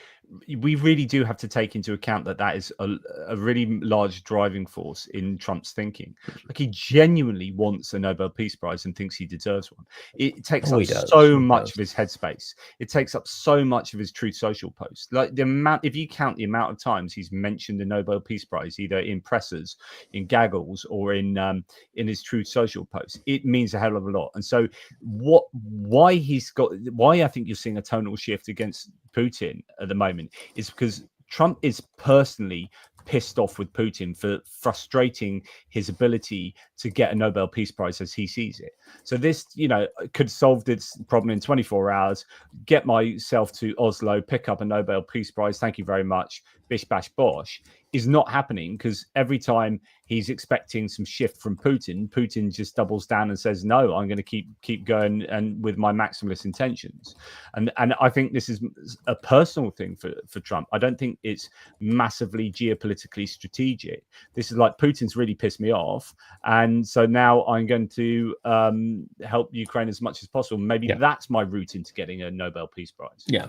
Speaker 4: we really do have to take into account that is a really large driving force in Trump's thinking. Like, he genuinely wants a Nobel Peace Prize and thinks he deserves one. It takes up so much of his headspace. It takes up so much of his Truth Social posts. Like, the amount, if you count the amount of times he's mentioned the Nobel Peace Prize, either in presses, in gaggles, or in his Truth Social posts, it means a hell of a lot. And so why I think you're seeing a tonal shift against Putin at the moment is because Trump is personally pissed off with Putin for frustrating his ability to get a Nobel Peace Prize as he sees it. So this, could solve this problem in 24 hours, get myself to Oslo, pick up a Nobel Peace Prize, thank you very much, bish bash bosh, is not happening, because every time he's expecting some shift from Putin just doubles down and says, no, I'm going to keep going and with my maximalist intentions. And I think this is a personal thing for Trump. I don't think it's massively geopolitically strategic. This is like, Putin's really pissed me off, and so now I'm going to help Ukraine as much as possible. Maybe that's my route into getting a Nobel Peace Prize.
Speaker 1: Yeah.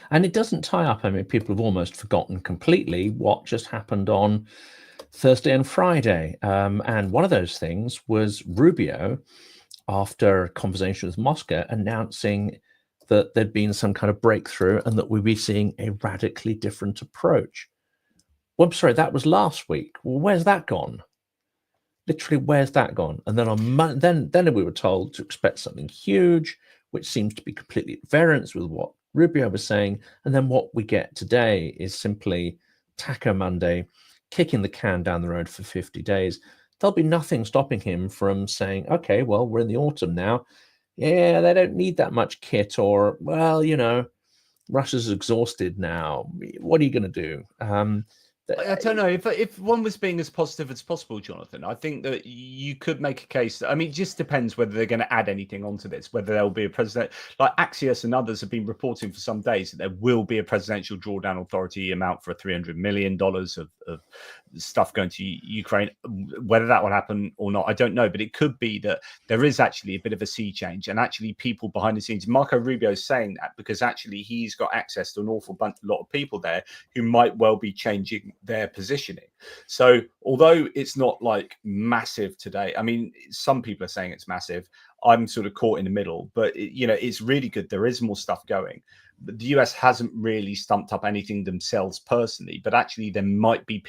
Speaker 1: And it doesn't tie up. I mean, people have almost forgotten completely what just happened on Thursday and Friday. And one of those things was Rubio, after a conversation with Moscow, announcing that there'd been some kind of breakthrough and that we'd be seeing a radically different approach. Well, I'm sorry, that was last week. Well, where's that gone? Literally, where's that gone? And then on then we were told to expect something huge, which seems to be completely at variance with what Rubio was saying. And then what we get today is simply Taco Monday, kicking the can down the road for 50 days. There'll be nothing stopping him from saying, okay, well, we're in the autumn now. Yeah, they don't need that much kit, or, well, Russia's exhausted now. What are you going to do?
Speaker 4: I don't know if one was being as positive as possible, Jonathan. I think that you could make a case. I mean, it just depends whether they're going to add anything onto this, whether there'll be a president. Like Axios and others have been reporting for some days that there will be a presidential drawdown authority amount for $300 million of stuff going to Ukraine. Whether that will happen or not, I don't know. But it could be that there is actually a bit of a sea change, and actually people behind the scenes. Marco Rubio is saying that because actually he's got access to an awful lot of people there who might well be changing their positioning. So although it's not like massive today, I mean, some people are saying it's massive. I'm sort of caught in the middle, but it's really good. There is more stuff going. But the US hasn't really stumped up anything themselves personally, but actually there might be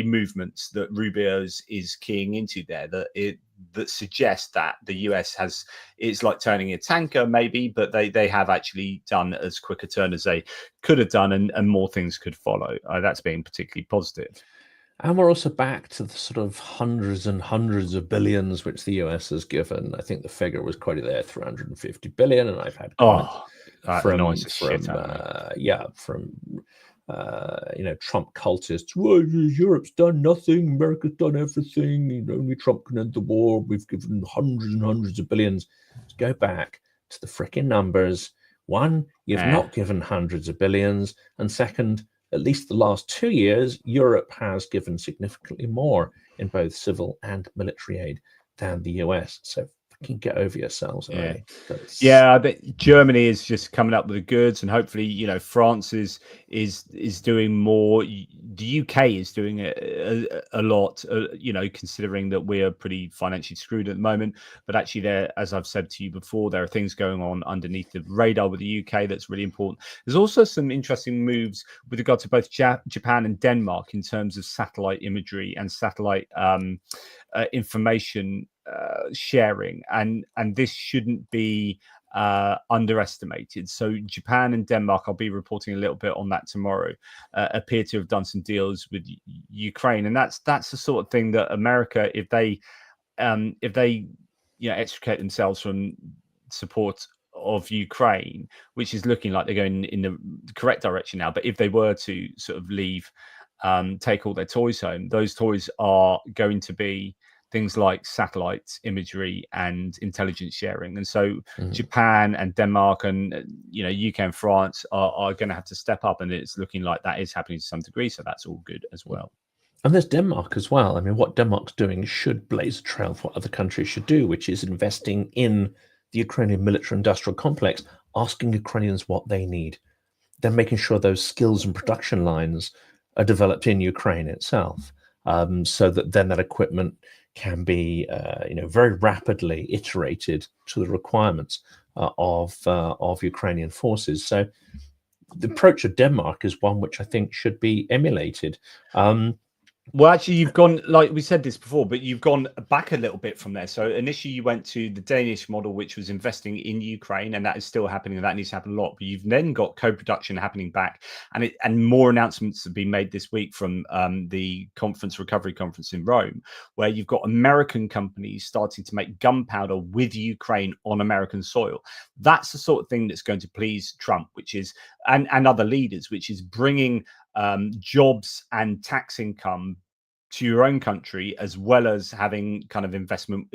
Speaker 4: movements that Rubio's is keying into there that suggest that the US it's like turning a tanker maybe, but they have actually done as quick a turn as they could have done, and more things could follow. That's being particularly positive.
Speaker 1: And we're also back to the sort of hundreds and hundreds of billions which the US has given. I think the figure was quoted there, 350 billion, and I've had comments from Trump cultists. Well, Europe's done nothing, America's done everything, only Trump can end the war, we've given hundreds and hundreds of billions. Let's go back to the frickin' numbers. One, you've not given hundreds of billions, and second, at least the last 2 years, Europe has given significantly more in both civil and military aid than the US. So fucking get over yourselves already.
Speaker 4: Yeah, I bet Germany is just coming up with the goods, and hopefully, France is doing more. The UK is doing a lot, considering that we are pretty financially screwed at the moment. But actually, as I've said to you before, there are things going on underneath the radar with the UK that's really important. There's also some interesting moves with regard to both Japan and Denmark in terms of satellite imagery and satellite information sharing, and this shouldn't be underestimated. So Japan and Denmark, I'll be reporting a little bit on that tomorrow, appear to have done some deals with Ukraine, and that's the sort of thing that America, if they extricate themselves from support of Ukraine, which is looking like they're going in the correct direction now, but if they were to sort of leave, take all their toys home, those toys are going to be things like satellite imagery and intelligence sharing. And so Japan and Denmark and UK and France are going to have to step up, and it's looking like that is happening to some degree. So that's all good as well.
Speaker 1: And there's Denmark as well. I mean, what Denmark's doing should blaze a trail for what other countries should do, which is investing in the Ukrainian military industrial complex, asking Ukrainians what they need, then making sure those skills and production lines are developed in Ukraine itself, so that then that equipment can be very rapidly iterated to the requirements of Ukrainian forces. So the approach of Denmark is one which I think should be emulated.
Speaker 4: Well, actually, you've gone, like we said this before, but you've gone back a little bit from there. So initially you went to the Danish model, which was investing in Ukraine, and that is still happening, and that needs to happen a lot. But you've then got co-production happening back, and more announcements have been made this week from the recovery conference in Rome, where you've got American companies starting to make gunpowder with Ukraine on American soil. That's the sort of thing that's going to please Trump, which is, and other leaders, which is bringing jobs and tax income to your own country, as well as having kind of investment,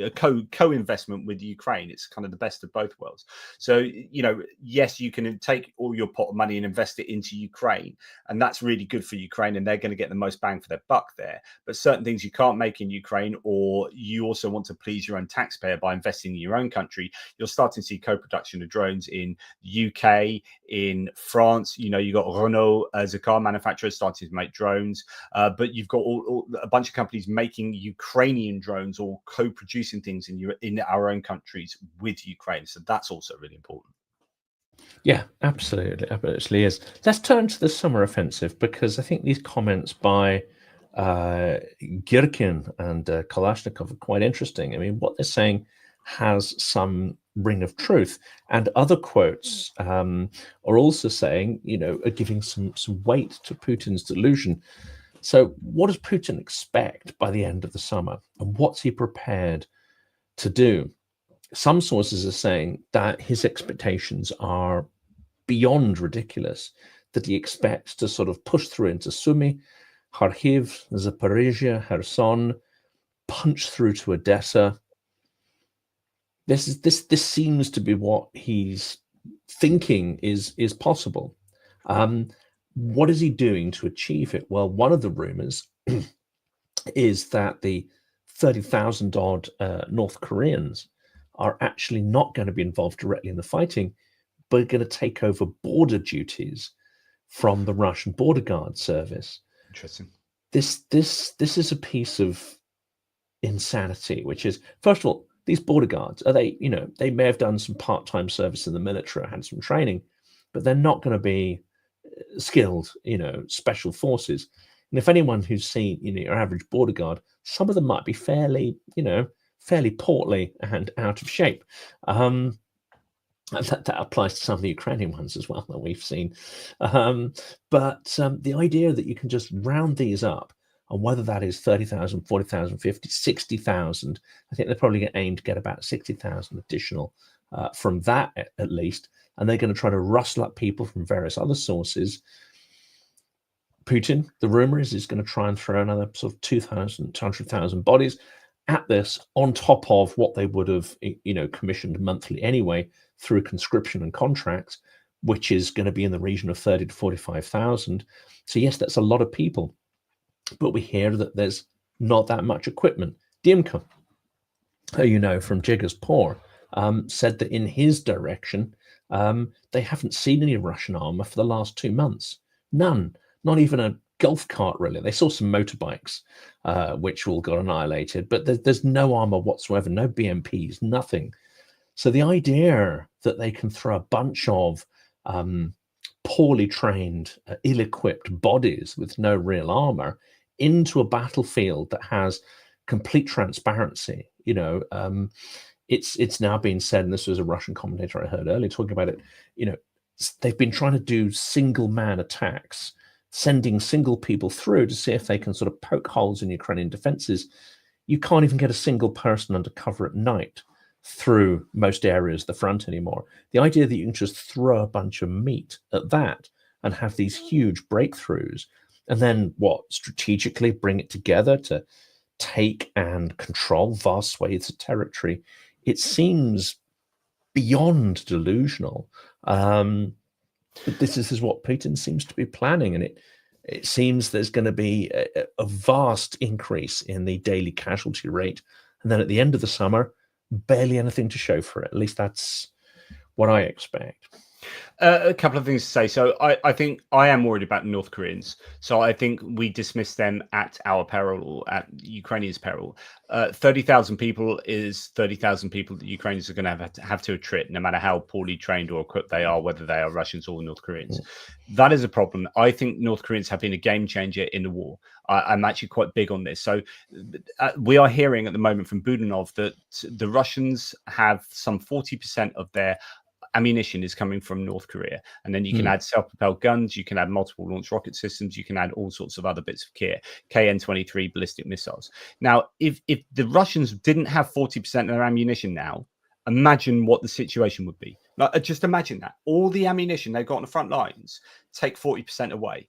Speaker 4: co-investment with Ukraine. It's kind of the best of both worlds. So, yes, you can take all your pot of money and invest it into Ukraine, and that's really good for Ukraine, and they're going to get the most bang for their buck there. But certain things you can't make in Ukraine, or you also want to please your own taxpayer by investing in your own country, you're starting to see co-production of drones in UK, in France. You've got Renault as a car manufacturer starting to make drones, but you've got a bunch of companies making Ukrainian drones or co-producing things in our own countries with Ukraine. So that's also really important.
Speaker 1: Yeah, absolutely. Absolutely is. Let's turn to the summer offensive, because I think these comments by Girkin and Kalashnikov are quite interesting. I mean, what they're saying has some ring of truth, and other quotes are also saying, are giving some weight to Putin's delusion. So what does Putin expect by the end of the summer, and what's he prepared to do? Some sources are saying that his expectations are beyond ridiculous, that he expects to sort of push through into Sumy, Kharkiv, Zaporizhia, Kherson, punch through to Odessa. This seems to be what he's thinking is possible. What is he doing to achieve it? Well, one of the rumors is that the 30,000 odd North Koreans are actually not going to be involved directly in the fighting, but are going to take over border duties from the Russian border guard service.
Speaker 4: Interesting.
Speaker 1: This is a piece of insanity, which is, first of all, these border guards, are they, they may have done some part-time service in the military or had some training, but they're not going to be skilled, special forces. And if anyone who's seen, your average border guard, some of them might be fairly portly and out of shape. That applies to some of the Ukrainian ones as well that we've seen. But the idea that you can just round these up, and whether that is 30,000, 40,000, 50, 60,000, I think they're probably going to aim to get about 60,000 additional from that at least. And they're going to try to rustle up people from various other sources. Putin, the rumor is going to try and throw another sort of 200,000 bodies at this on top of what they would have, commissioned monthly anyway through conscription and contracts, which is going to be in the region of 30 to 45,000. So yes, that's a lot of people, but we hear that there's not that much equipment. Diemka, who from Jigger's Paw, said that in his direction, they haven't seen any Russian armor for the last 2 months. None, not even a golf cart, really. They saw some motorbikes, which all got annihilated, but there's no armor whatsoever, no BMPs, nothing. So the idea that they can throw a bunch of poorly trained, ill-equipped bodies with no real armor into a battlefield that has complete transparency, it's now been said, and this was a Russian commentator I heard earlier talking about it, they've been trying to do single man attacks, sending single people through to see if they can sort of poke holes in Ukrainian defenses. You can't even get a single person under cover at night through most areas of the front anymore. The idea that you can just throw a bunch of meat at that and have these huge breakthroughs, and then strategically bring it together to take and control vast swathes of territory, it seems beyond delusional. But this is what Putin seems to be planning, and it seems there's going to be a vast increase in the daily casualty rate, and then at the end of the summer, barely anything to show for it. At least that's what I expect.
Speaker 4: A couple of things to say. So I think I am worried about the North Koreans. So I think we dismiss them at our peril, or at Ukrainians' peril. 30,000 people is 30,000 people that Ukrainians are going to have to attrit, no matter how poorly trained or equipped they are, whether they are Russians or North Koreans. That is a problem. I think North Koreans have been a game changer in the war. I'm actually quite big on this. So we are hearing at the moment from Budanov that the Russians have some 40% of their ammunition is coming from North Korea, and then you can add self-propelled guns, you can add multiple launch rocket systems, you can add all sorts of other bits of kit, KN-23 ballistic missiles. Now, if the Russians didn't have 40% of their ammunition now, imagine what the situation would be. Like, just imagine that all the ammunition they've got on the front lines, take 40% away.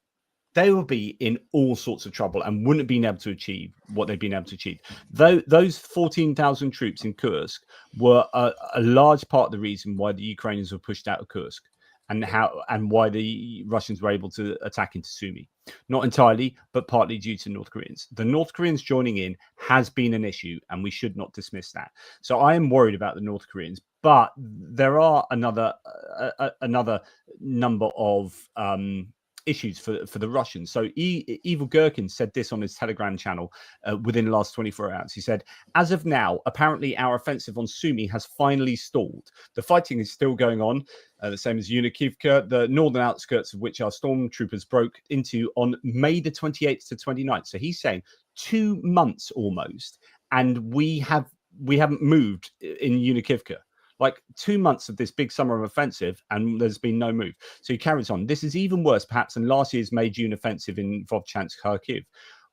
Speaker 4: They will be in all sorts of trouble and wouldn't have been able to achieve what they've been able to achieve. Though those 14,000 troops in Kursk were a large part of the reason why the Ukrainians were pushed out of Kursk, and why the Russians were able to attack into Sumy. Not entirely, but partly due to North Koreans. The North Koreans joining in has been an issue, and we should not dismiss that. So I am worried about the North Koreans, but there are another number of issues for the Russians. So Evil Gherkin said this on his Telegram channel within the last 24 hours. He said, as of now, apparently our offensive on Sumy has finally stalled. The fighting is still going on, the same as Yunikivka, the northern outskirts of which our stormtroopers broke into on May the 28th to 29th. So he's saying 2 months almost, and we haven't moved in Yunikivka. Like 2 months of this big summer offensive, and there's been no move. So he carries on. This is even worse, perhaps, than last year's May June offensive in Vovchansk, Kharkiv.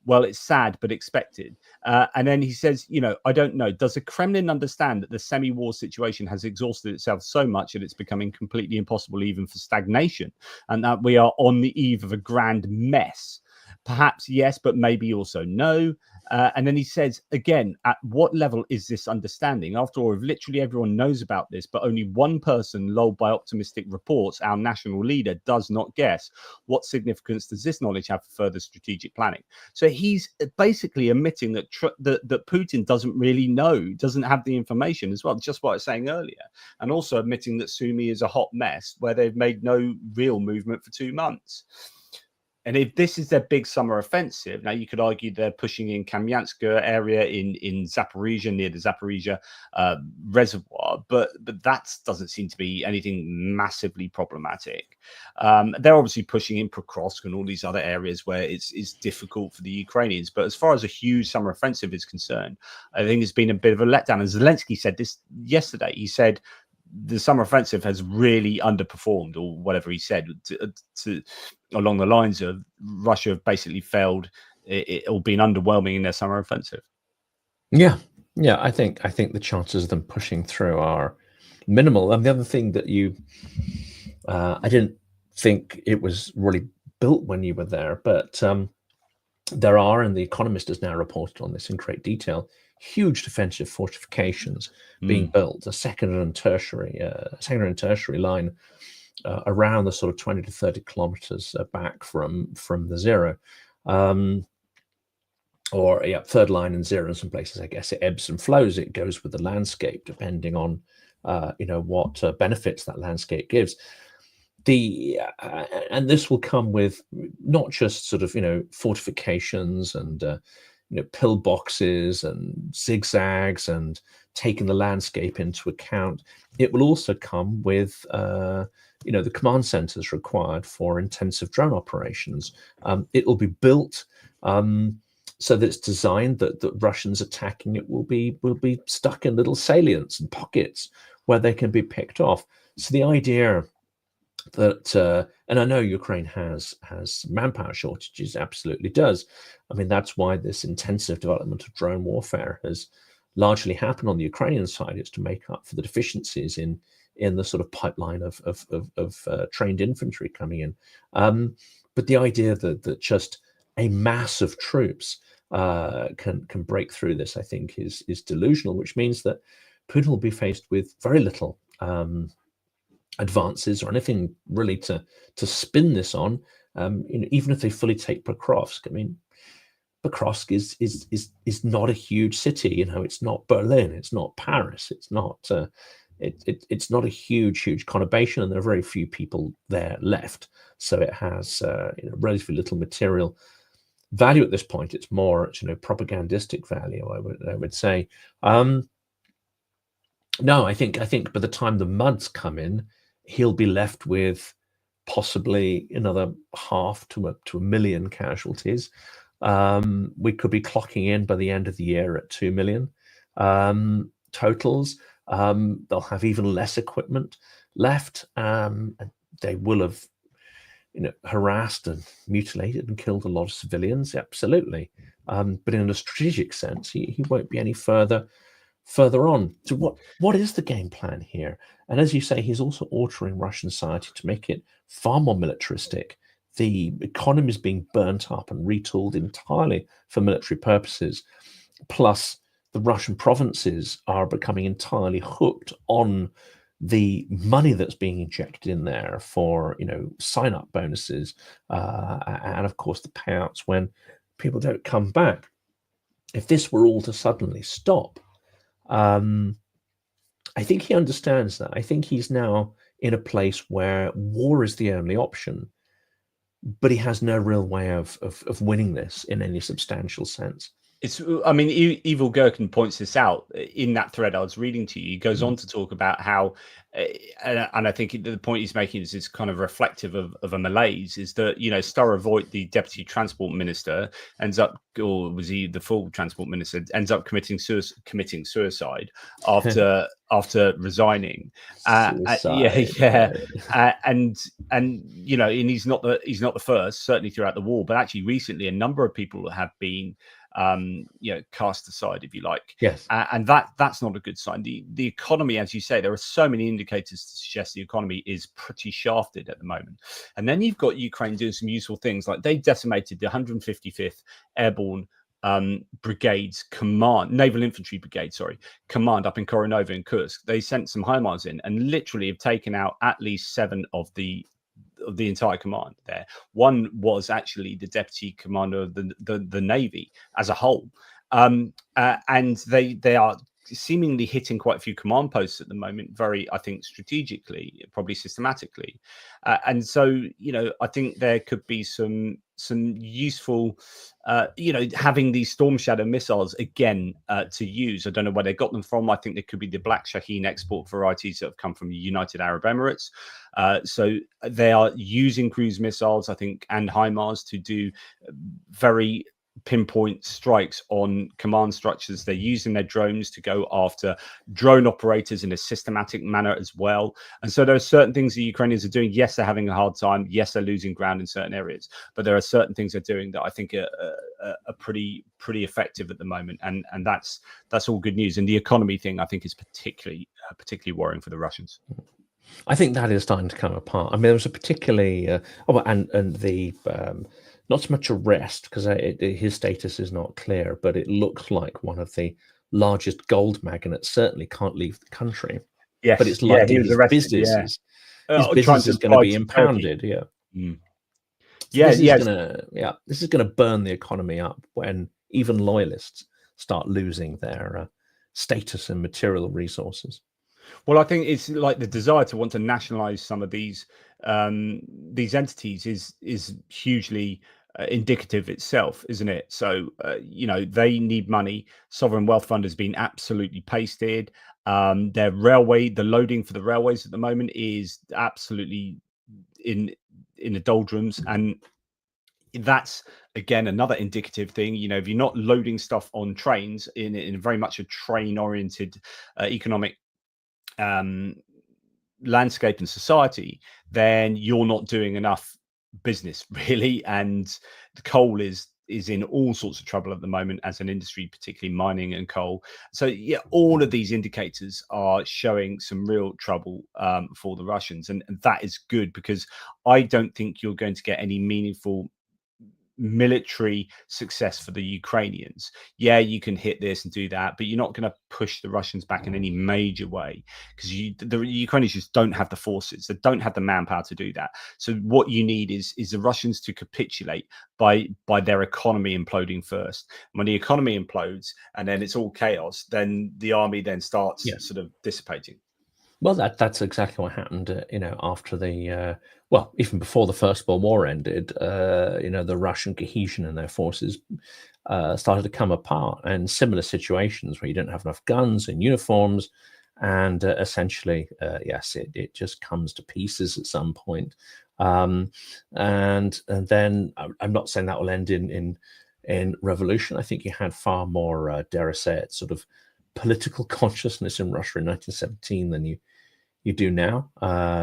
Speaker 4: Well, it's sad, but expected. And then he says, I don't know. Does the Kremlin understand that the semi-war situation has exhausted itself so much that it's becoming completely impossible even for stagnation, and that we are on the eve of a grand mess? Perhaps yes, but maybe also no. And then he says, again, at what level is this understanding? After all, if literally everyone knows about this, but only one person, lulled by optimistic reports, our national leader, does not guess, what significance does this knowledge have for further strategic planning? So he's basically admitting that that Putin doesn't really know, doesn't have the information as well, just what I was saying earlier. And also admitting that Sumy is a hot mess where they've made no real movement for 2 months. And if this is their big summer offensive, now you could argue they're pushing in Kamyanska area in Zaporizhia, near the Zaporizhia reservoir, but that doesn't seem to be anything massively problematic. They're obviously pushing in Prokrovsk and all these other areas where it's difficult for the Ukrainians. But as far as a huge summer offensive is concerned, I think it's been a bit of a letdown. And Zelenskyy said this yesterday. He said the summer offensive has really underperformed, or whatever he said, to along the lines of Russia have basically failed or been underwhelming in their summer offensive.
Speaker 1: Yeah, I think the chances of them pushing through are minimal. And the other thing that I didn't think it was really built when you were there, but there are, and The Economist has now reported on this in great detail, huge defensive fortifications being built, a secondary and tertiary line around the sort of 20 to 30 kilometers back from the zero. Third line and zero in some places. I guess it ebbs and flows. It goes with the landscape, depending on what benefits that landscape gives. And this will come with not just sort of fortifications and pillboxes and zigzags and taking the landscape into account. It will also come with the command centers required for intensive drone operations. It will be built so that it's designed that Russians attacking it will be stuck in little salients and pockets where they can be picked off. So the idea that, and I know Ukraine has manpower shortages, absolutely does. I mean, that's why this intensive development of drone warfare has largely happened on the Ukrainian side. It's to make up for the deficiencies in the sort of pipeline of trained infantry coming in. But the idea that just a mass of troops can break through this, I think, is delusional, which means that Putin will be faced with very little advances or anything really to spin this on. Even if they fully take Pokrovsk, I mean, Pokrovsk is not a huge city. It's not Berlin, it's not Paris, it's not it's not a huge conurbation, and there are very few people there left. So it has relatively little material value at this point. It's more propagandistic value, I would say. No, I think by the time the Muds come in, he'll be left with possibly another 500,000 to 1 million casualties. We could be clocking in by the end of the year at 2 million totals. They'll have even less equipment left. They will have harassed and mutilated and killed a lot of civilians, absolutely. But in a strategic sense, he won't be any further on. So what is the game plan here? And as you say, he's also altering Russian society to make it far more militaristic. The economy is being burnt up and retooled entirely for military purposes. Plus, the Russian provinces are becoming entirely hooked on the money that's being injected in there for sign-up bonuses, and of course the payouts when people don't come back. If this were all to suddenly stop, I think he understands that. I think he's now in a place where war is the only option, but he has no real way of winning this in any substantial sense.
Speaker 4: I mean, Evil Gherkin points this out in that thread I was reading to you. He goes on to talk about how, and I think the point he's making is kind of reflective of a malaise, is that, Starovoyt, the deputy transport minister, ends up, or was he the full transport minister, ends up committing suicide after resigning. And he's not the first, certainly throughout the war, but actually recently a number of people have been cast aside, if you like.
Speaker 1: Yes.
Speaker 4: And that's not a good sign. The economy, as you say, there are so many indicators to suggest the economy is pretty shafted at the moment. And then you've got Ukraine doing some useful things, like they decimated the 155th Airborne Brigade's Naval Infantry Brigade, command up in Koronovo and Kursk. They sent some HIMARS in and literally have taken out at least 7 of the entire command there. One was actually the deputy commander of the Navy as a whole. And they are seemingly hitting quite a few command posts at the moment, very, I think, strategically, probably systematically. And so, I think there could be some useful, having these Storm Shadow missiles again to use. I don't know where they got them from. I think they could be the Black Shaheen export varieties that have come from the United Arab Emirates. So they are using cruise missiles, I think, and HIMARS to do very pinpoint strikes on command structures. They're using their drones to go after drone operators in a systematic manner as well. And so there are certain things the Ukrainians are doing. Yes, they're having a hard time. Yes, they're losing ground in certain areas, but there are certain things they're doing that I think are pretty effective at the moment. And that's all good news. And the economy thing, I think, is particularly worrying for the Russians.
Speaker 1: I think that is starting to come apart. I mean, there was a particularly and the not so much arrest, because his status is not clear, but it looks like one of the largest gold magnates certainly can't leave the country.
Speaker 4: Yes,
Speaker 1: But it's
Speaker 4: yeah,
Speaker 1: likely
Speaker 4: he was arrested. Yeah,
Speaker 1: his
Speaker 4: trying
Speaker 1: business
Speaker 4: to
Speaker 1: is going to
Speaker 4: apply
Speaker 1: be
Speaker 4: to Turkey.
Speaker 1: impounded. Yeah.
Speaker 4: Mm.
Speaker 1: So
Speaker 4: Yeah,
Speaker 1: this is
Speaker 4: yeah.
Speaker 1: this is going to burn the economy up when even loyalists start losing their status and material resources.
Speaker 4: Well, I think it's like the desire to want to nationalize some of these entities is hugely indicative itself, isn't it? So you know, they need money. Sovereign wealth fund has been absolutely pasted. Their railway, the loading for the railways at the moment is absolutely in the doldrums, and that's again another indicative thing. You know, if you're not loading stuff on trains in very much a train oriented economic landscape and society, then you're not doing enough business really, and the coal is in all sorts of trouble at the moment as an industry, particularly mining and coal. So yeah, all of these indicators are showing some real trouble for the Russians, and that is good, because I don't think you're going to get any meaningful military success for the Ukrainians. Yeah, you can hit this and do that, but you're not going to push the Russians back in any major way, because the Ukrainians just don't have the forces, they don't have the manpower to do that. So what you need is the Russians to capitulate by their economy imploding first. When the economy implodes and then it's all chaos, then the army then starts sort of dissipating.
Speaker 1: Well, that's exactly what happened, you know, after the even before the First World War ended. You know, the Russian cohesion in their forces started to come apart, and similar situations where you don't have enough guns and uniforms, and essentially, yes, it just comes to pieces at some point. And then I'm not saying that will end in revolution. I think you had far more, dare I say it, sort of political consciousness in Russia in 1917 than you do now,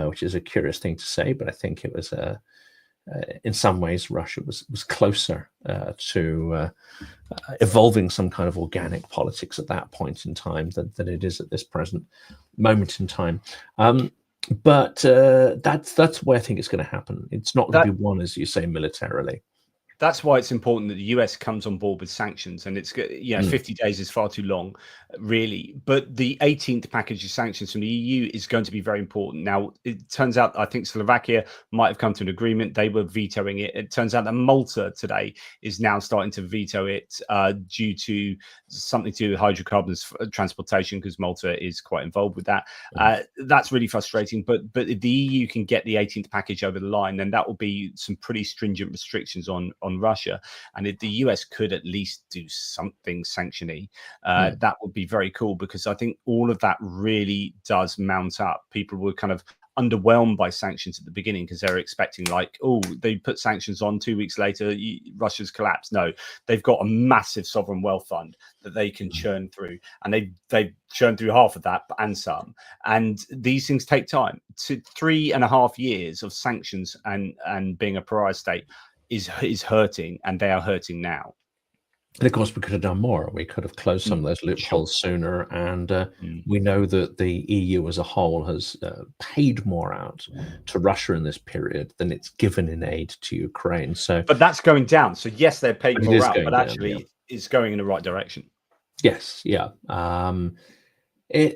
Speaker 1: which is a curious thing to say, but I think it was in some ways Russia was closer to evolving some kind of organic politics at that point in time than it is at this present moment in time. But that's where I think it's going to happen. It's not going to be won, as you say, militarily.
Speaker 4: That's why it's important that the US comes on board with sanctions, and it's 50 days is far too long, really. But the 18th package of sanctions from the EU is going to be very important. Now, it turns out, I think Slovakia might have come to an agreement. They were vetoing it. It turns out that Malta today is now starting to veto it due to something to do with hydrocarbons transportation, because Malta is quite involved with that. That's really frustrating. But if the EU can get the 18th package over the line, then that will be some pretty stringent restrictions on Russia, and if the US could at least do something sanctiony, that would be very cool, because I think all of that really does mount up. People were kind of underwhelmed by sanctions at the beginning, because they're expecting, like, oh, they put sanctions on, 2 weeks later Russia's collapsed. No, they've got a massive sovereign wealth fund that they can churn through, and they've churned through half of that and some, and these things take time. To 3.5 years of sanctions and being a pariah state is hurting, and they are hurting now.
Speaker 1: And of course, we could have done more. We could have closed some of those loopholes sooner. And we know that the EU as a whole has paid more out to Russia in this period than it's given in aid to Ukraine. So,
Speaker 4: but that's going down. So yes, they're paying more out, but actually
Speaker 1: down,
Speaker 4: it's going in the right direction.
Speaker 1: Yes, yeah.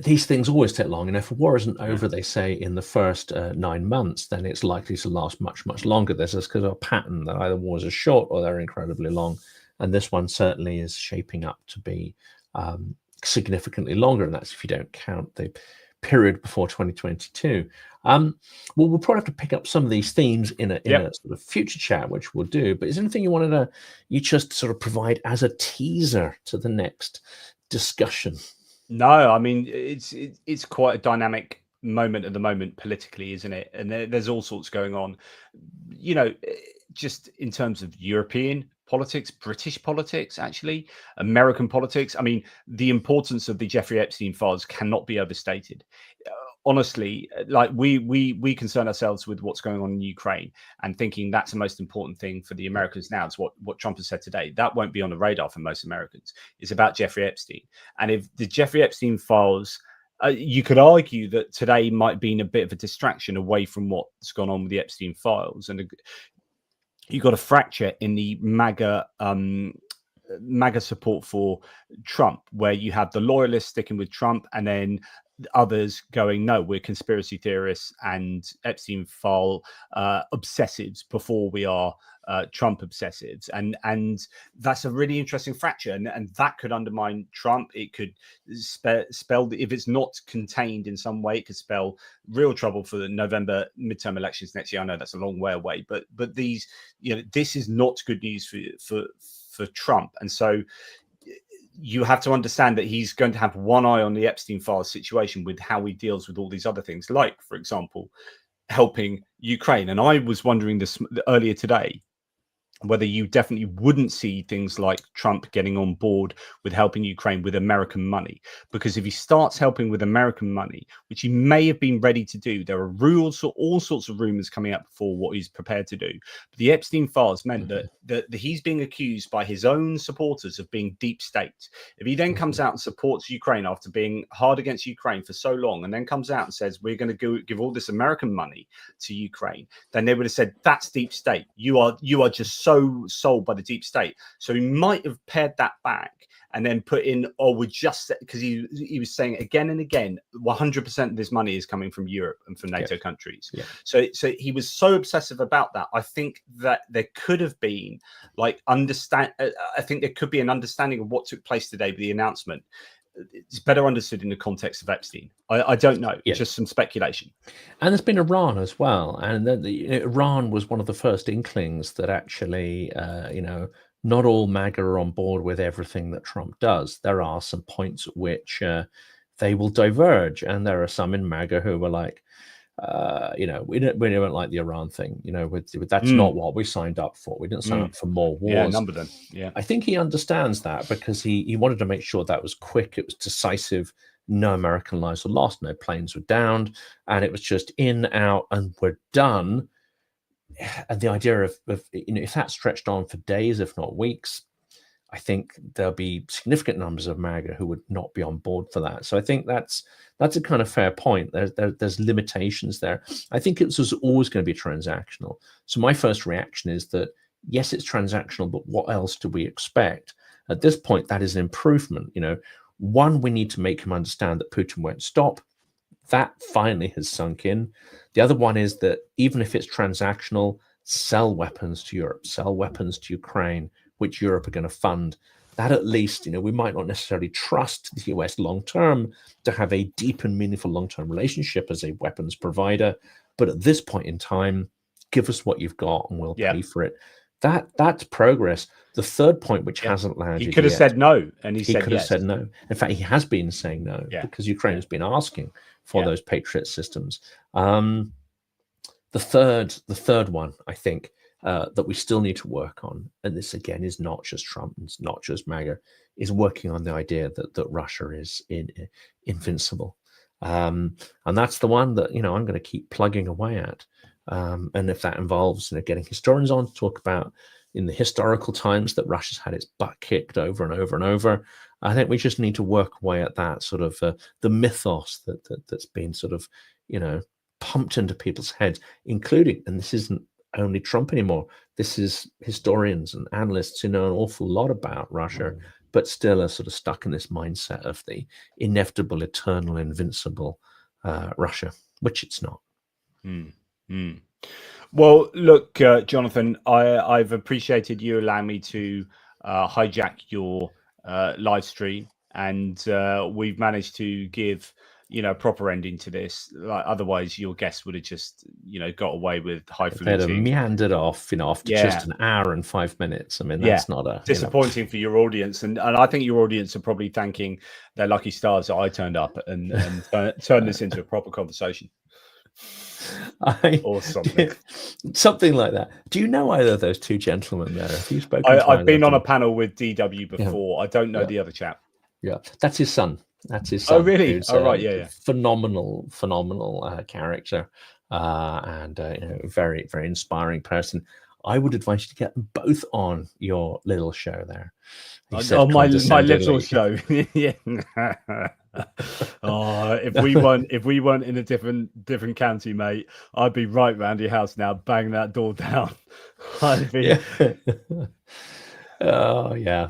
Speaker 1: These things always take long, and if a war isn't over, they say, in the first 9 months, then it's likely to last much, much longer. There's this kind of pattern that either wars are short or they're incredibly long, and this one certainly is shaping up to be significantly longer, and that's if you don't count the period before 2022. Well, we'll probably have to pick up some of these themes in a sort of future chat, which we'll do. But is there anything you just sort of provide as a teaser to the next discussion?
Speaker 4: No, I mean, it's quite a dynamic moment at the moment politically, isn't it? And there's all sorts going on, you know, just in terms of European politics, British politics, actually, American politics. I mean, the importance of the Jeffrey Epstein files cannot be overstated. Honestly, like we concern ourselves with what's going on in Ukraine and thinking that's the most important thing for the Americans now. It's what Trump has said today. That won't be on the radar for most Americans. It's about Jeffrey Epstein. And if the Jeffrey Epstein files You could argue that today might have been a bit of a distraction away from what's gone on with the Epstein files, and you got a fracture in the MAGA support for Trump, where you have the loyalists sticking with Trump and then others going, no, we're conspiracy theorists and Epstein file obsessives before we are Trump obsessives. And that's a really interesting fracture. And that could undermine Trump. It could spell, if it's not contained in some way, it could spell real trouble for the November midterm elections next year. I know that's a long way away, but these, this is not good news for Trump. And so you have to understand that he's going to have one eye on the Epstein files situation with how he deals with all these other things, like, for example, helping Ukraine. And I was wondering this earlier today, whether you definitely wouldn't see things like Trump getting on board with helping Ukraine with American money. Because if he starts helping with American money, which he may have been ready to do, there are all sorts of rumors coming up for what he's prepared to do. But the Epstein files meant that he's being accused by his own supporters of being deep state. If he then comes out and supports Ukraine after being hard against Ukraine for so long, and then comes out and says, we're going to give all this American money to Ukraine, then they would have said, that's deep state. You are just so sold by the deep state. So he might have pared that back and then put in, we're just, because he was saying again and again, 100% of this money is coming from Europe and from NATO countries. Yeah. So he was so obsessive about that. I think that there could have been I think there could be an understanding of what took place today with the announcement. It's better understood in the context of Epstein. I don't know. It's just some speculation.
Speaker 1: And there's been Iran as well. And Iran was one of the first inklings that actually, not all MAGA are on board with everything that Trump does. There are some points at which they will diverge. And there are some in MAGA who were like, we don't like the Iran thing. That's not what we signed up for. We didn't sign up for more wars.
Speaker 4: Yeah, number them. Yeah,
Speaker 1: I think he understands that because he wanted to make sure that was quick. It was decisive. No American lives were lost. No planes were downed, and it was just in, out, and we're done. And the idea of if that stretched on for days, if not weeks, I think there'll be significant numbers of MAGA who would not be on board for that. So I think that's a kind of fair point. There's limitations there. I think it was always going to be transactional. So my first reaction is that, yes, it's transactional, but what else do we expect? At this point, that is an improvement. One, we need to make him understand that Putin won't stop. That finally has sunk in. The other one is that even if it's transactional, sell weapons to Europe, sell weapons to Ukraine, which Europe are going to fund. That at least, we might not necessarily trust the US long-term to have a deep and meaningful long-term relationship as a weapons provider. But at this point in time, give us what you've got and we'll pay for it. That's progress. The third point, which hasn't landed
Speaker 4: he could have said no, and he
Speaker 1: could have said no. In fact, he has been saying no because Ukraine has been asking for those Patriot systems. The third one, I think, that we still need to work on, and this again is not just Trump, it's not just MAGA, is working on the idea that Russia is invincible. And that's the one that, I'm going to keep plugging away at. And if that involves, getting historians on to talk about in the historical times that Russia's had its butt kicked over and over and over, I think we just need to work away at that sort of the mythos that's been sort of, pumped into people's heads, including, and this isn't only Trump anymore, this is historians and analysts who know an awful lot about Russia, but still are sort of stuck in this mindset of the inevitable, eternal, invincible Russia, which it's not.
Speaker 4: Well, look, Jonathan, I've appreciated you allowing me to hijack your live stream, and we've managed to give proper ending to this. Otherwise, your guests would have just got away with highfalutin.
Speaker 1: They'd have meandered off, after just an hour and 5 minutes. I mean, that's not a
Speaker 4: disappointing for your audience, and I think your audience are probably thanking their lucky stars that I turned up and turned this into a proper conversation. Or
Speaker 1: something like that. Do you know either of those two gentlemen there? Have you spoken?
Speaker 4: I've been on a panel with DW before. I don't know the other chap.
Speaker 1: Yeah, that's his son. That's his son.
Speaker 4: Oh, really? Oh, right. Yeah.
Speaker 1: Phenomenal character, and very, very inspiring person. I would advise you to get them both on your little show there.
Speaker 4: On my little show. Yeah. Oh, if we weren't in a different county, mate, I'd be right round your house now, banging that door down. I'd be...
Speaker 1: Yeah. Oh yeah.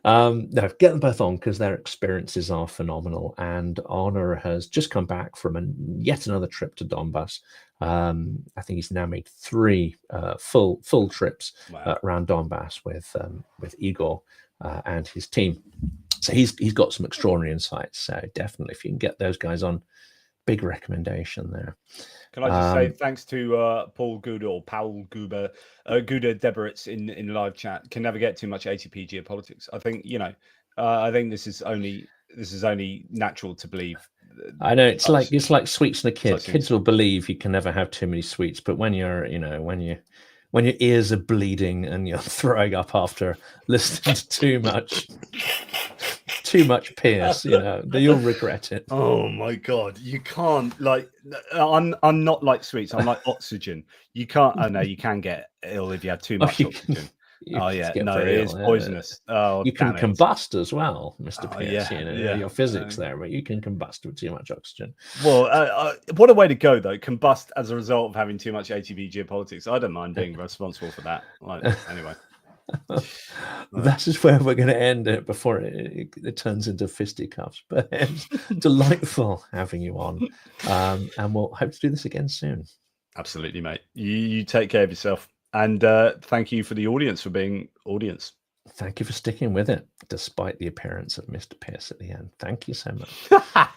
Speaker 1: No, get them both on because their experiences are phenomenal. And Honor has just come back from yet another trip to Donbass. I think he's now made 3 full trips around Donbass with Igor and his team. So he's got some extraordinary insights. So definitely, if you can get those guys on, big recommendation there.
Speaker 4: Can I just say thanks to Paul Guda or Paul Guba, Guda Deberitz in live chat. Can never get too much ATP geopolitics. I think I think this is only natural to believe.
Speaker 1: I know it's like sweets and a kid. Kids will believe you can never have too many sweets, but when you're when your ears are bleeding and you're throwing up after listening to too much Pearce, you'll regret it.
Speaker 4: Oh my God, you can't I'm not like sweets. I'm like oxygen. You can't. Oh no, you can get ill if you have too much oxygen. Oh yeah, no, it is poisonous. Oh,
Speaker 1: you can combust as well, Mr. Pearce.
Speaker 4: Yeah,
Speaker 1: your physics there, but you can combust with too much oxygen.
Speaker 4: Well, what a way to go though! Combust as a result of having too much ATV geopolitics. I don't mind being responsible for that. Anyway,
Speaker 1: that is where we're going to end it before it turns into fisticuffs. But it's delightful having you on, and we'll hope to do this again soon.
Speaker 4: Absolutely, mate. You take care of yourself. And thank you for the audience for being audience.
Speaker 1: Thank you for sticking with it, despite the appearance of Mr. Pearce at the end. Thank you so much.